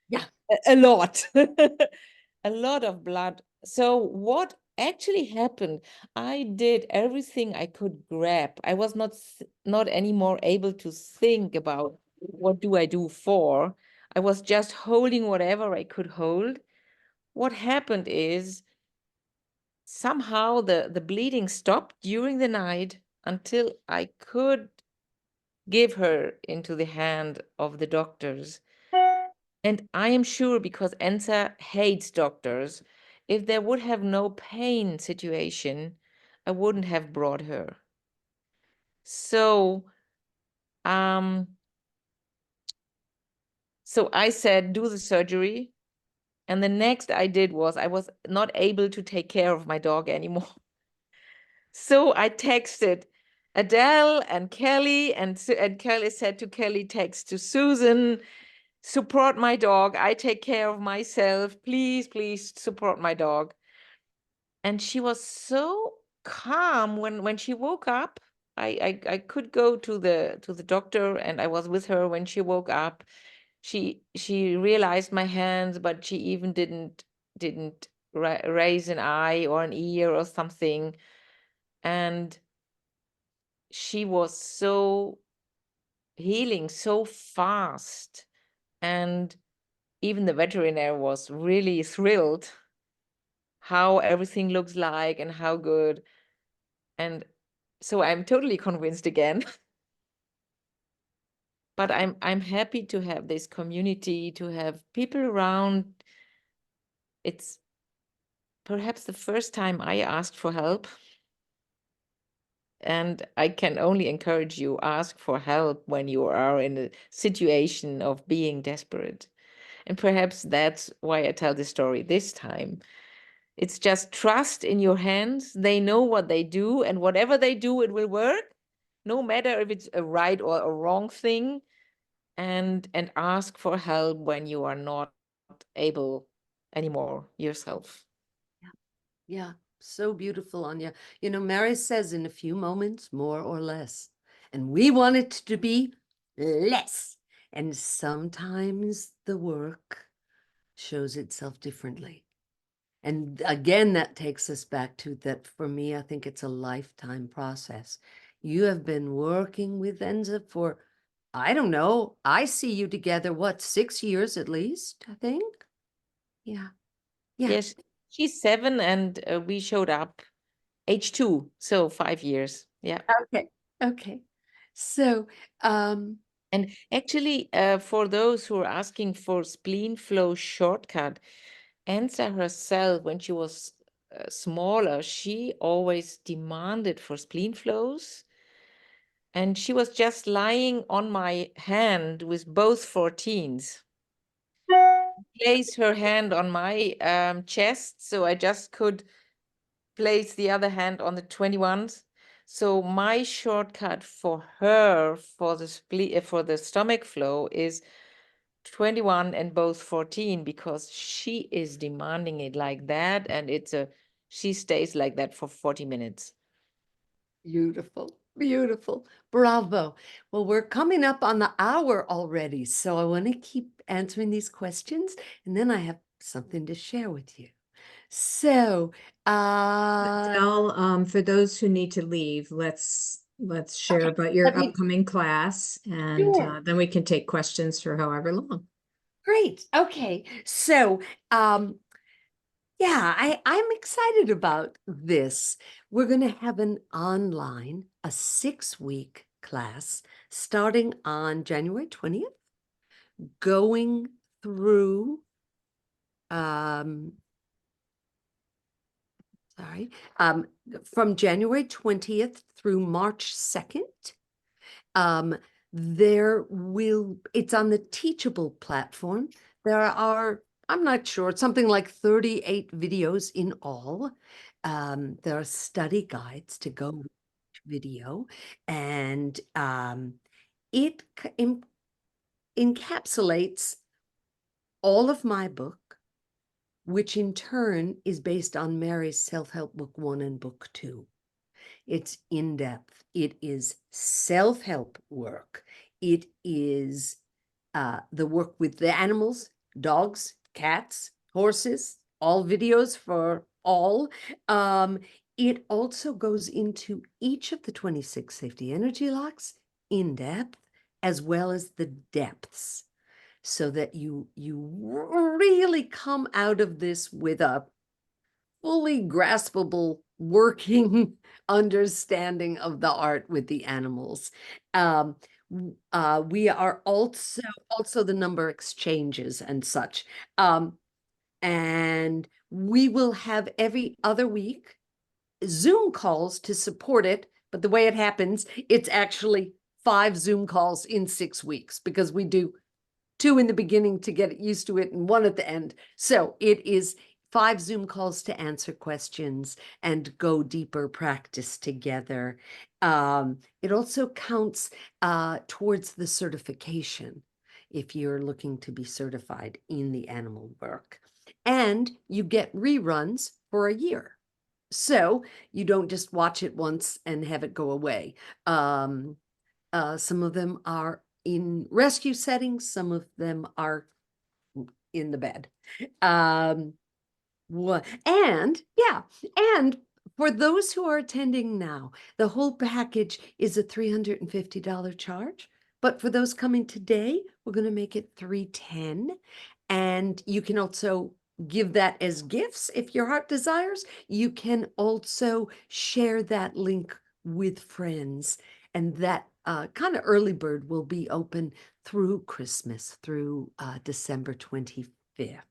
A: Yeah.
K: A lot. A lot of blood. So what actually happened, I did everything I could grab. I was not anymore able to think about what do I do for. I was just holding whatever I could hold. What happened is somehow the bleeding stopped during the night until I could give her into the hand of the doctors. And I am sure, because Ensa hates doctors, if there would have no pain situation, I wouldn't have brought her. So, so I said, do the surgery. And the next I did was I was not able to take care of my dog anymore. So I texted Adele and Kelly, and Kelly said to Kelly, text to Susan, support my dog. I take care of myself. Please, please support my dog. And she was so calm when she woke up. I could go to the doctor, and I was with her when she woke up. She realized my hands, but she even didn't raise an eye or an ear or something. And she was so healing so fast. And even the veterinarian was really thrilled how everything looks like and how good. And so I'm totally convinced again. But I'm happy to have this community, to have people around. It's perhaps the first time I asked for help. And I can only encourage you, ask for help when you are in a situation of being desperate. And perhaps that's why I tell the story this time. It's just trust in your hands. They know what they do, and whatever they do, it will work, no matter if it's a right or a wrong thing. And ask for help when you are not able anymore yourself.
A: Yeah, so beautiful, Anya. You know, Mary says in a few moments, more or less. And we want it to be less. And sometimes the work shows itself differently. And again, that takes us back to that. For me, I think it's a lifetime process. You have been working with Enza for, I don't know, I see you together, what, 6 years at least, I think? Yeah. Yeah.
K: Yes, she's 7, and we showed up age 2, so 5 years. Yeah.
A: Okay. Okay. So,
K: And actually, for those who are asking for spleen flow shortcut, Ensa herself, when she was smaller, she always demanded for spleen flows. And she was just lying on my hand with both 14s. Place her hand on my chest, so I just could place the other hand on the 21s. So my shortcut for her for the stomach flow is 21 and both 14, because she is demanding it like that, and she stays like that for 40 minutes.
A: beautiful, beautiful. Bravo. Well, we're coming up on the hour already, so I want to keep answering these questions, and then I have something to share with you. So,
C: Adele, for those who need to leave, let's share about your
A: let me-
C: upcoming class, and
A: Sure.
C: then we can take questions for however long.
A: Great. Okay. So, Yeah, I'm excited about this. We're going to have an online, a 6-week class starting on January 20th, going through, sorry, from January 20th through March 2nd. It's on the Teachable platform. There are, I'm not sure, something like 38 videos in all. There are study guides to go with each video, and it encapsulates all of my book, which in turn is based on Mary's self-help book 1 and book 2. It's in depth. It is self-help work. It is the work with the animals, dogs, cats, horses, all videos for all. It also goes into each of the 26 safety energy locks in depth, as well as the depths, so that you really come out of this with a fully graspable working understanding of the art with the animals. We are also the number exchanges and such. And we will have every other week Zoom calls to support it. But the way it happens, it's actually 5 Zoom calls in 6 weeks, because we do 2 in the beginning to get used to it and 1 at the end. So it is 5 Zoom calls to answer questions and go deeper practice together. It also counts towards the certification if you're looking to be certified in the animal work. And you get reruns for a year. So you don't just watch it once and have it go away. Some of them are in rescue settings, some of them are in the bed. And for those who are attending now, the whole package is a $350 charge. But for those coming today, we're going to make it $310. And you can also give that as gifts if your heart desires. You can also share that link with friends. And that kind of early bird will be open through Christmas, through December 25th.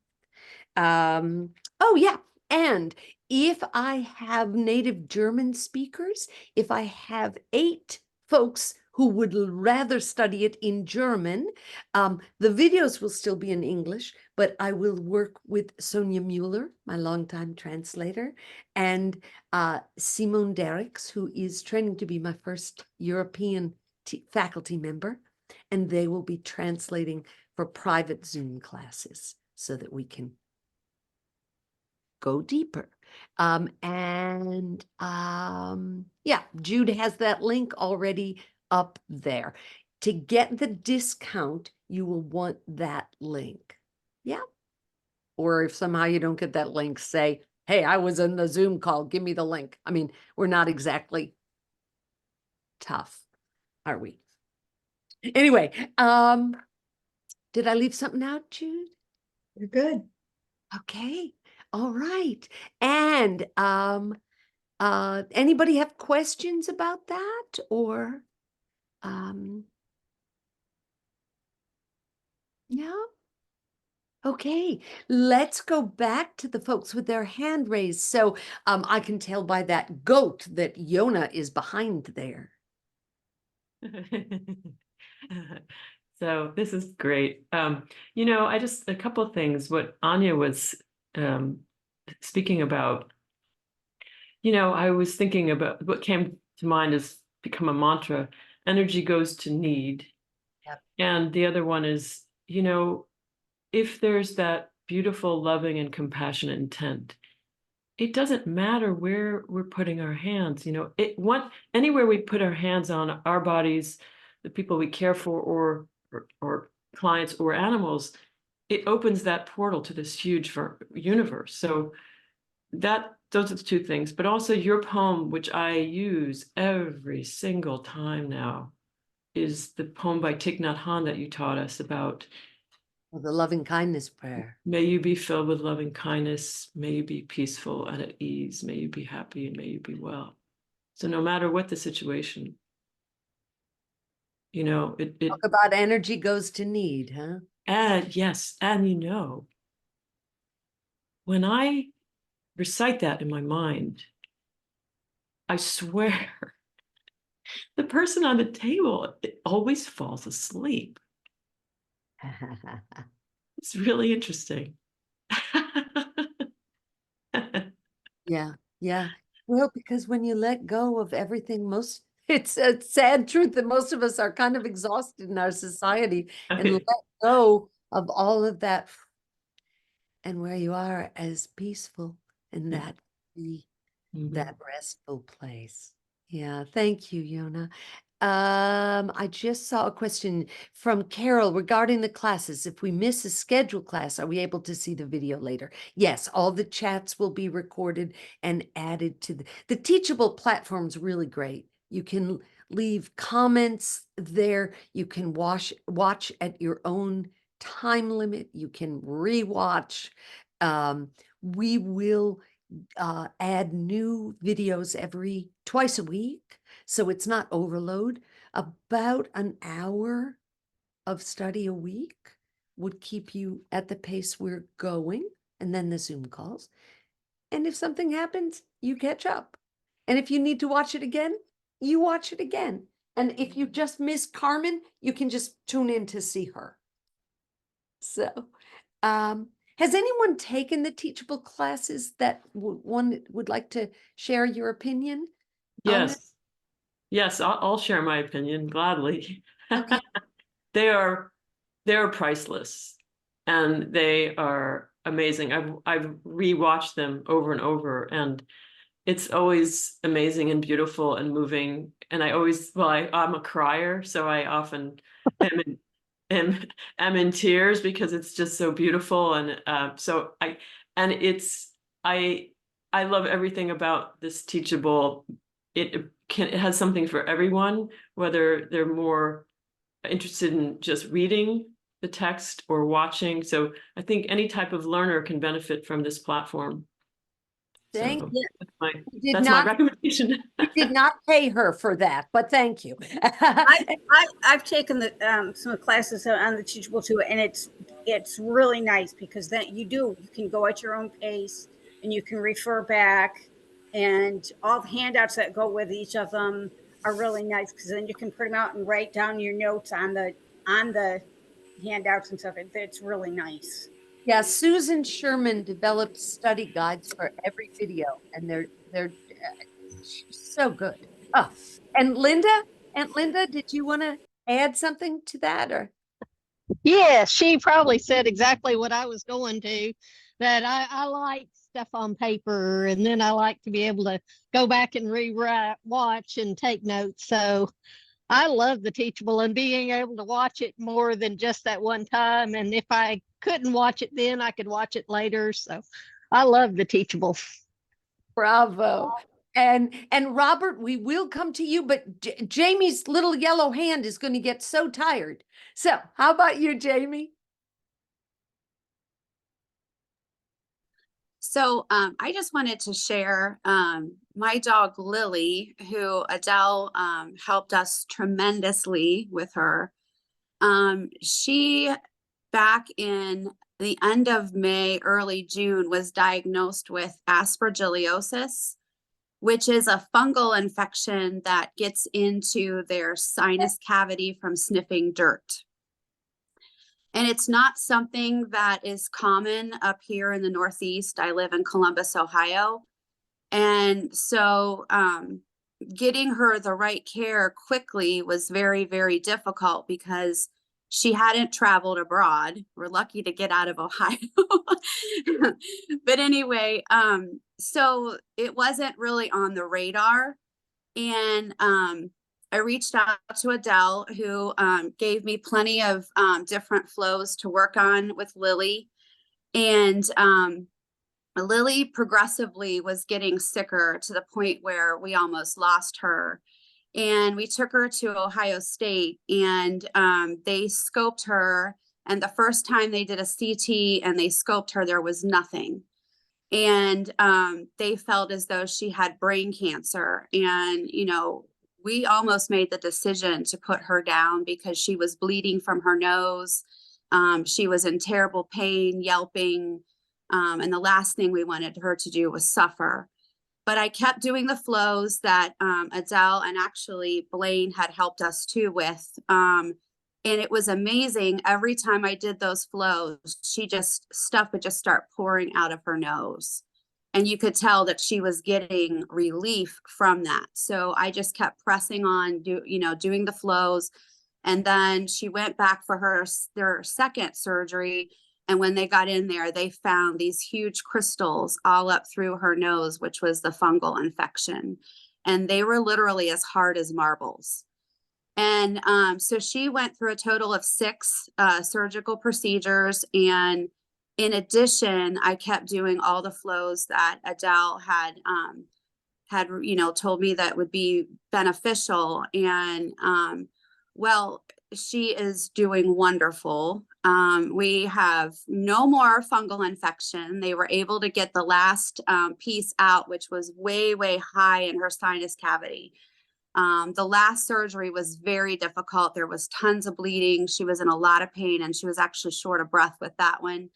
A: Oh, yeah. And if I have native German speakers, if I have 8 folks who would rather study it in German, the videos will still be in English, but I will work with Sonia Mueller, my longtime translator, and Simone Derricks, who is training to be my first European faculty member, and they will be translating for private Zoom classes so that we can go deeper. Yeah, Jude has that link already up there. To get the discount, you will want that link. Yeah. Or if somehow you don't get that link, say, hey, I was in the Zoom call, give me the link. I mean, we're not exactly tough, are we? Anyway, did I leave something out, Jude?
C: You're good.
A: Okay. All right. And anybody have questions about that, or no? Okay, let's go back to the folks with their hand raised. So I can tell by that goat that Yona is behind there.
L: So this is great. I just, a couple of things, what Anya was speaking about, I was thinking about what came to mind has become a mantra: energy goes to need.
A: Yep.
L: And the other one is, if there's that beautiful, loving, and compassionate intent, it doesn't matter where we're putting our hands. Anywhere we put our hands on our bodies, the people we care for, or clients or animals, it opens that portal to this huge universe. So those are the 2 things. But also your poem, which I use every single time now, is the poem by Thich Nhat Hanh that you taught us about
A: Well, the loving kindness prayer.
L: May you be filled with loving kindness. May you be peaceful and at ease. May you be happy and may you be well. So no matter what the situation, you know,
A: Talk about energy goes to need, huh?
L: and yes, and you know, when I recite that in my mind, I swear the person on the table always falls asleep. It's really interesting.
A: Yeah, yeah. Well, because when you let go of everything, it's a sad truth that most of us are kind of exhausted in our society and let go of all of that. And where you are as peaceful in that that restful place. Yeah, thank you, Yona. I just saw a question from Carol regarding the classes. If we miss a scheduled class, are we able to see the video later? Yes, all the chats will be recorded and added to the Teachable platform's really great. You can leave comments there. You can watch at your own time limit. You can rewatch. We will add new videos twice a week, so it's not overload. About an hour of study a week would keep you at the pace we're going, and then the Zoom calls. And if something happens, you catch up. And if you need to watch it again, you watch it again. And if you just miss Carmen, you can just tune in to see her. So, has anyone taken the Teachable classes that one would like to share your opinion on it?
L: Yes, I'll share my opinion gladly.
A: Okay.
L: They're priceless and they are amazing. I've rewatched them over and over, and it's always amazing and beautiful and moving. And I'm a crier, so I often am in tears because it's just so beautiful. And I love everything about this Teachable. It has something for everyone, whether they're more interested in just reading the text or watching. So I think any type of learner can benefit from this platform.
A: Thank you.
L: That's my recommendation.
A: You did not pay her for that, but thank you.
H: I've taken some classes on the Teachable too, and it's really nice because then you can go at your own pace and you can refer back, and all the handouts that go with each of them are really nice because then you can print them out and write down your notes on the handouts and stuff. It's really nice.
A: Yeah, Susan Sherman developed study guides for every video, and they're so good. Oh, and Aunt Linda, did you want to add something to that, or?
G: Yeah, she probably said exactly what I was going to, that I like stuff on paper, and then I like to be able to go back and rewrite, watch, and take notes. So I love the Teachable and being able to watch it more than just that one time. And if I couldn't watch it then, I could watch it later. So I love the Teachable.
A: Bravo. And Robert, we will come to you, but Jamie's little yellow hand is going to get so tired. So how about you, Jamie?
M: So I just wanted to share my dog Lily, who Adele helped us tremendously with her. She, back in the end of May, early June, was diagnosed with aspergillosis, which is a fungal infection that gets into their sinus cavity from sniffing dirt. And it's not something that is common up here in the Northeast. I live in Columbus, Ohio. And so getting her the right care quickly was very, very difficult because she hadn't traveled abroad. We're lucky to get out of Ohio. But anyway, so it wasn't really on the radar. And I reached out to Adele, who gave me plenty of different flows to work on with Lily. And Lily progressively was getting sicker to the point where we almost lost her. And we took her to Ohio State, and they scoped her And the first time they did a CT and they scoped her, there was nothing. And they felt as though she had brain cancer. And, you know, we almost made the decision to put her down because she was bleeding from her nose. She was in terrible pain, yelping. And the last thing we wanted her to do was suffer. But I kept doing the flows that Adele and actually Blaine had helped us too with. And it was amazing. Every time I did those flows, stuff would just start pouring out of her nose. And you could tell that she was getting relief from that. So I just kept pressing on, doing the flows. And then she went back for their second surgery. And when they got in there, they found these huge crystals all up through her nose, which was the fungal infection. And they were literally as hard as marbles. And so she went through a total of 6 surgical procedures. And in addition, I kept doing all the flows that Adele had told me that would be beneficial. And well, she is doing wonderful. We have no more fungal infection. They were able to get the last piece out, which was way, way high in her sinus cavity. The last surgery was very difficult. There was tons of bleeding. She was in a lot of pain and she was actually short of breath with that one.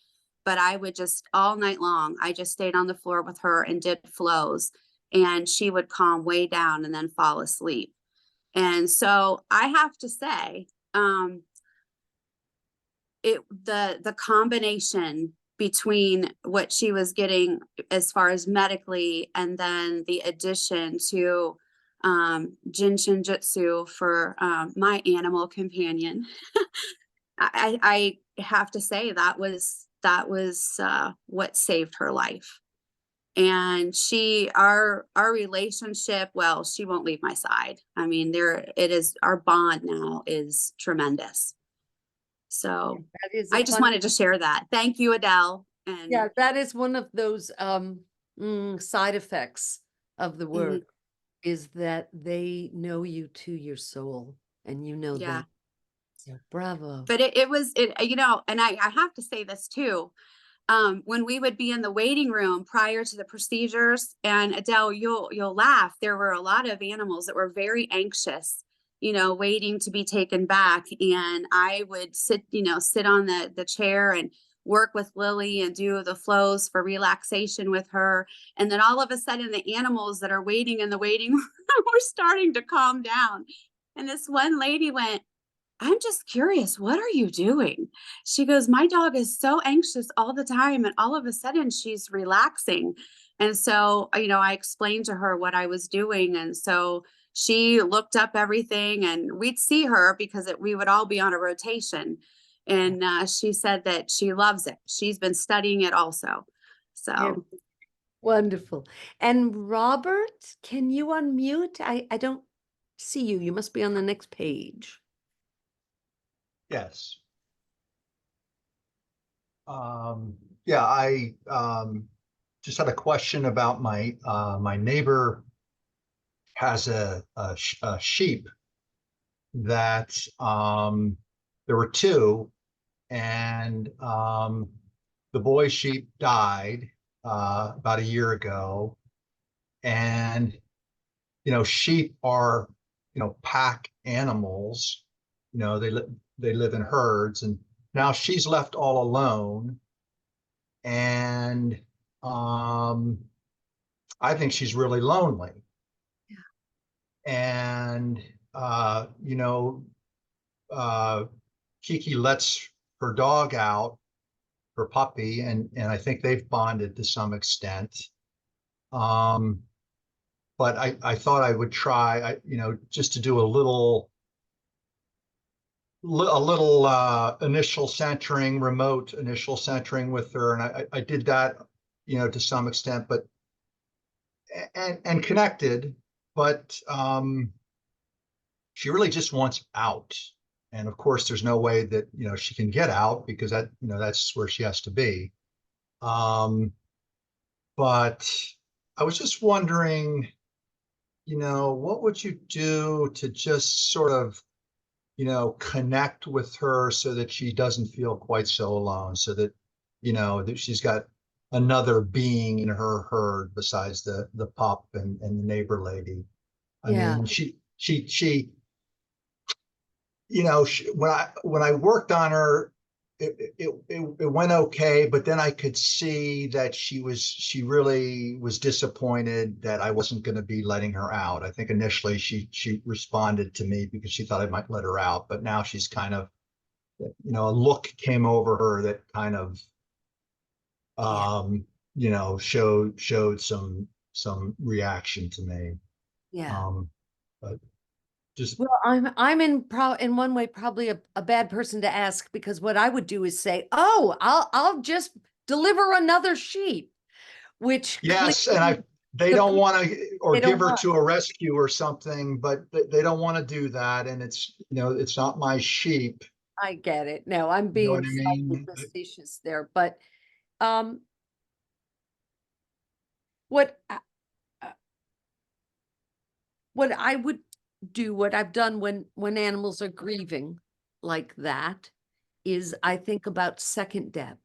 M: But I would just all night long, I just stayed on the floor with her and did flows, and she would calm way down and then fall asleep. And so I have to say, the combination between what she was getting as far as medically, and then the addition to Jin Shin Jyutsu for my animal companion, I have to say that was what saved her life. And our relationship, well, she won't leave my side. I mean, our bond now is tremendous. So I just wanted to share that. Thank you, Adele. And
A: yeah, that is one of those side effects of the work, is that they know you to your soul and you know them. So bravo.
M: But it was, and I have to say this too. When we would be in the waiting room prior to the procedures, and Adele, you'll laugh, there were a lot of animals that were very anxious, waiting to be taken back. And I would sit on the chair and work with Lily and do the flows for relaxation with her. And then all of a sudden the animals that are waiting in the waiting room were starting to calm down. And this one lady went, "I'm just curious, what are you doing?" She goes, "My dog is so anxious all the time, and all of a sudden she's relaxing." And so, I explained to her what I was doing. And so she looked up everything, and we'd see her because we would all be on a rotation. And she said that she loves it. She's been studying it also. So
A: yeah. Wonderful. And Robert, can you unmute? I don't see you. You must be on the next page.
N: Yes. Yeah, I just had a question about my neighbor has a sheep that there were 2, and the boy sheep died about a year ago. And sheep are pack animals. They live in herds, and now she's left all alone. And I think she's really lonely. Yeah. And Kiki lets her dog out, her puppy, and I think they've bonded to some extent. But I thought I would try, just to do a little initial centering, remote initial centering with her. And I did that, to some extent, but, and connected, but she really just wants out. And of course, there's no way that, she can get out, because that's where she has to be. But I was just wondering, what would you do to just sort of connect with her so that she doesn't feel quite so alone, so that, that she's got another being in her herd besides the pup and the neighbor lady. I
A: Yeah.
N: mean, when I worked on her, it went okay, but then I could see that she really was disappointed that I wasn't going to be letting her out. I think initially she responded to me because she thought I might let her out, but now she's kind of, a look came over her that kind of, showed some reaction to me.
A: Yeah.
N: But just
A: Well, I'm in one way probably a bad person to ask, because what I would do is say, "Oh, I'll just deliver another sheep," which
N: yes,
A: clearly
N: they
A: the
N: don't want to, or
A: they
N: give
A: don't
N: her
A: want.
N: to a rescue or something, but they don't want to do that, and it's not my sheep.
A: I get it. No, I'm
N: You know
A: being
N: what I
A: slightly
N: mean?
A: facetious there, but um, what I- what I would do, what I've done when animals are grieving like that, is I think about second depth.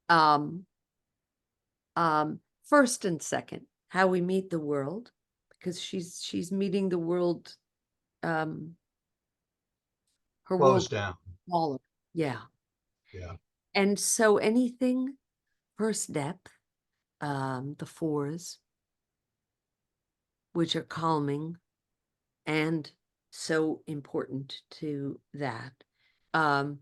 A: Um, First and second, how we meet the world, because she's meeting the world, her
N: Close
A: world
N: down.
A: smaller. Yeah.
N: Yeah.
A: And so anything first depth, the fours, which are calming and so important to that. And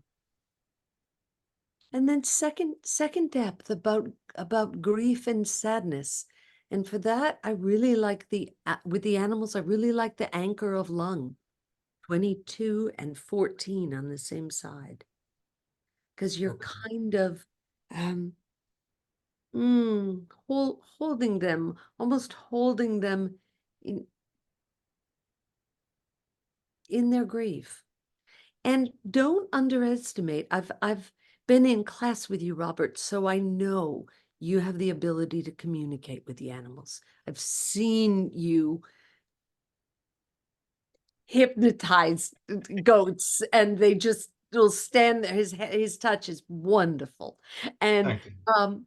A: then second depth about grief and sadness. And for that, I really like with the animals, I really like the anchor of lung, 22 and 14 on the same side. Because you're
N: Okay.
A: kind of holding them, almost holding them in their grief. And don't underestimate. I've been in class with you, Robert, so I know you have the ability to communicate with the animals. I've seen you hypnotize goats, and they just will stand there. His touch is wonderful. And
N: Thank you.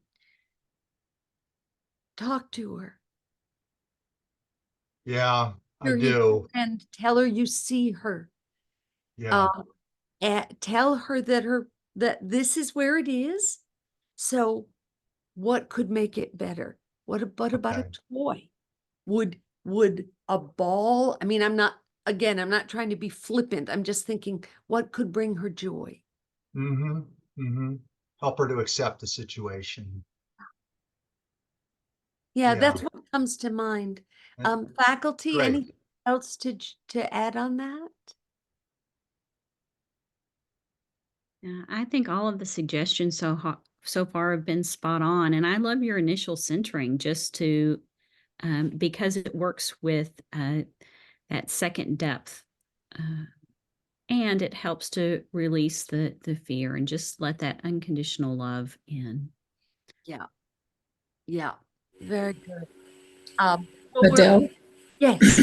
A: talk to her.
N: Yeah, I
A: Sure, you
N: do.
A: and tell her you see her.
N: Yeah.
A: Tell her that this is where it is. So what could make it better? What about a
N: Okay.
A: toy? Would a ball? I mean, I'm not trying to be flippant. I'm just thinking, what could bring her joy?
N: Mm-hmm. Mm-hmm. Help her to accept the situation.
A: Yeah,
N: Yeah.
A: that's what comes to mind.
N: And-
A: Faculty,
N: Great.
A: anything else to add on that?
B: Yeah, I think all of the suggestions so far have been spot on, and I love your initial centering just to because it works with that second depth, uh, and it helps to release the fear and just let that unconditional love in.
A: Yeah, yeah, very good. Well,
O: Adele?
A: yes.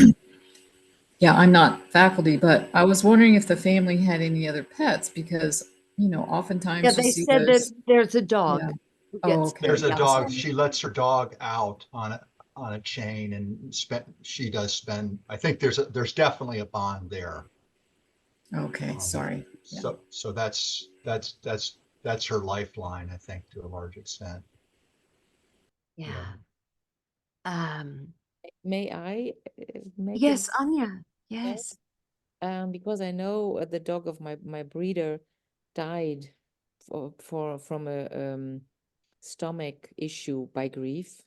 O: Yeah, I'm not faculty, but I was wondering if the family had any other pets because,
A: Yeah,
O: oftentimes you
A: they
O: see
A: said that
O: those.
A: there's a
O: Yeah.
A: dog who
O: Oh,
A: gets,
N: There's
O: okay.
N: a
A: yeah.
N: dog.
O: Sorry.
N: She lets her dog out on a chain, and she does spend. I think there's definitely a bond there.
O: Okay,
N: Um,
O: sorry. Yeah.
N: so that's her lifeline, I think, to a large extent. Yeah.
A: Yeah. Um,
K: May I make
A: yes,
K: a
A: Anya.
K: comment?
A: Yes.
K: Because I know the dog of my breeder died from a stomach issue by grief.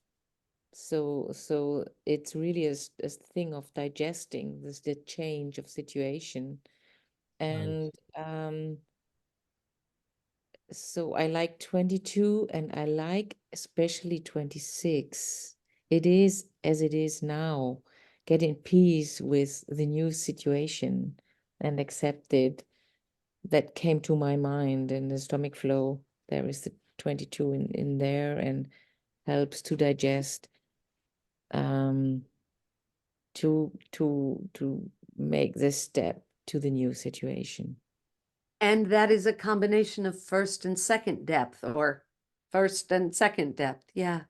K: So it's really a thing of digesting the change of situation.
N: Right.
K: And so I like 22 and I like especially 26. It is as it is now. Get in peace with the new situation and accept it. That came to my mind in the stomach flow. There is the 22 in there and helps to digest, to make this step to the new situation.
A: And that is a combination of first and second depth, or first and second depth. Yeah.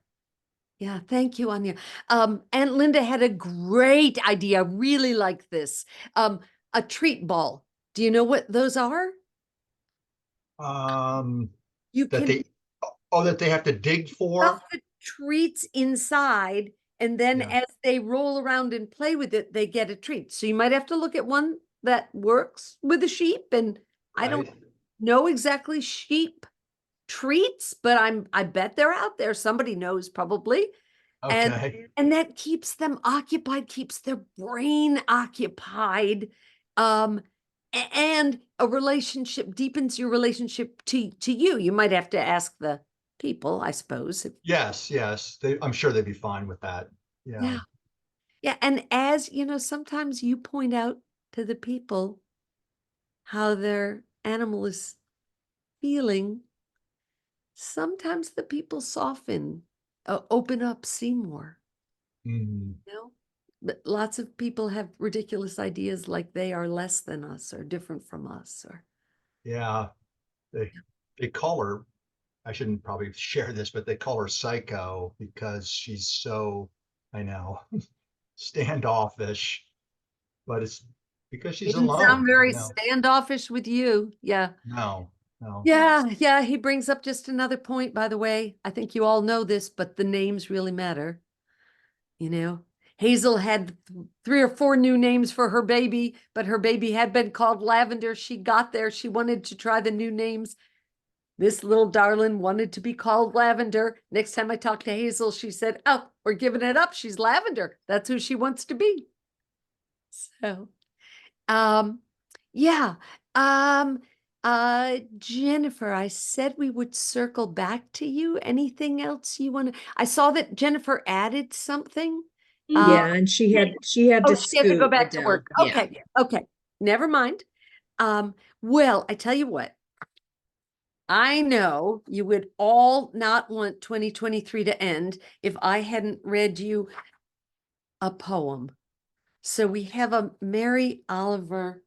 A: Yeah. Thank you, Anya. Aunt Linda had a great idea. I really like this. A treat ball. Do you know what those are? You
N: That
A: can
N: they, oh, that they have to dig for?
A: stuff the treats inside, and then
N: Yeah.
A: as they roll around and play with it, they get a treat. So you might have to look at one that works with a sheep. And I don't
N: Right.
A: know exactly sheep treats, but I bet they're out there. Somebody knows probably.
N: Okay.
A: And that keeps them occupied, keeps their brain occupied. And a relationship deepens your relationship to you. You might have to ask the people, I suppose.
N: Yes, yes. I'm sure they'd be fine with that. Yeah.
A: Yeah. Yeah. And as you know, sometimes you point out to the people how their animal is feeling. Sometimes the people soften, open up, see more.
N: Mhm.
A: You know, but lots of people have ridiculous ideas like they are less than us or different from us, or
N: Yeah. They call her, I shouldn't probably share this, but they call her Psycho because she's so, I know, standoffish, but it's because
A: he
N: she's
A: didn't
N: alone,
A: sound very
N: you know.
A: standoffish with you. Yeah.
N: No, no.
A: Yeah, yeah, he brings up just another point, by the way. I think you all know this, but the names really matter. You know, Hazel had 3 or 4 new names for her baby, but her baby had been called Lavender. She got there. She wanted to try the new names. This little darling wanted to be called Lavender. Next time I talked to Hazel, she said, "Oh, we're giving it up. She's Lavender. That's who she wants to be." So, um, yeah. Um, Jennifer, I said we would circle back to you. Anything else you want to? I saw that Jennifer added something.
C: Yeah, and she had
A: Oh,
C: to
A: she had to go
C: scoot,
A: back to
C: Adele.
A: work.
C: Yeah.
A: Okay, okay. Never mind. Well, I tell you what. I know you would all not want 2023 to end if I hadn't read you a poem. So we have a Mary Oliver.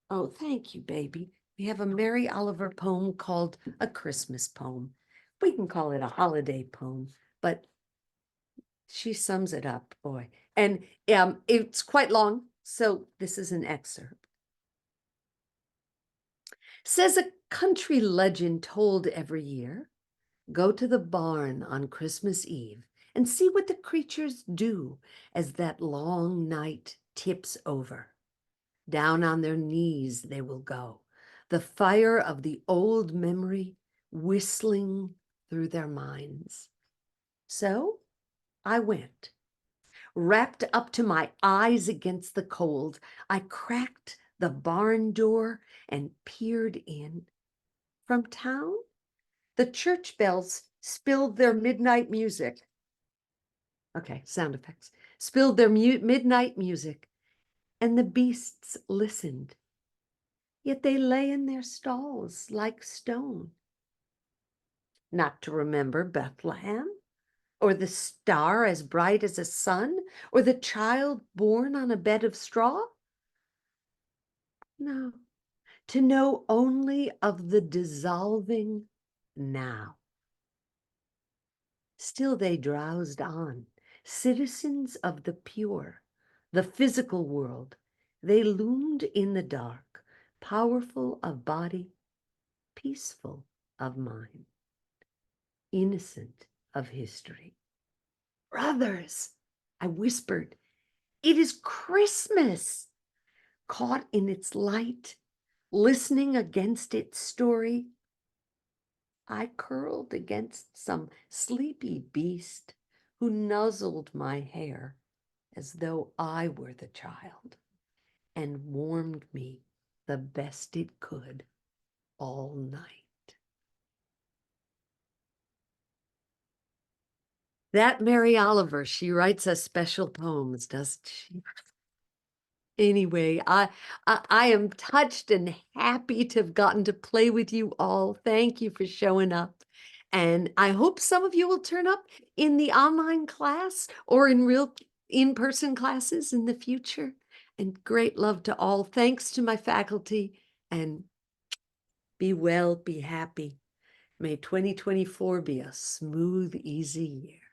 A: Oh, thank you, baby. We have a Mary Oliver poem called A Christmas Poem. We can call it a holiday poem, but she sums it up, boy. And it's quite long, so this is an excerpt. Says a country legend told every year, go to the barn on Christmas Eve and see what the creatures do as that long night tips over. Down on their knees they will go, the fire of the old memory whistling through their minds. So I went, wrapped up to my eyes against the cold. I cracked the barn door and peered in. From town, the church bells spilled their midnight music. Okay, sound effects. Spilled their midnight music, and the beasts listened. Yet they lay in their stalls like stone. Not to remember Bethlehem, or the star as bright as a sun, or the child born on a bed of straw? No, to know only of the dissolving now. Still they drowsed on, citizens of the pure, the physical world. They loomed in the dark, powerful of body, peaceful of mind, innocent of history. Brothers, I whispered, it is Christmas. Caught in its light, listening against its story, I curled against some sleepy beast who nuzzled my hair as though I were the child and warmed me the best it could all night. That Mary Oliver, she writes us special poems, doesn't she? Anyway, I am touched and happy to have gotten to play with you all. Thank you for showing up. And I hope some of you will turn up in the online class or in real in-person classes in the future. And great love to all. Thanks to my faculty, and be well, be happy. May 2024 be a smooth, easy year.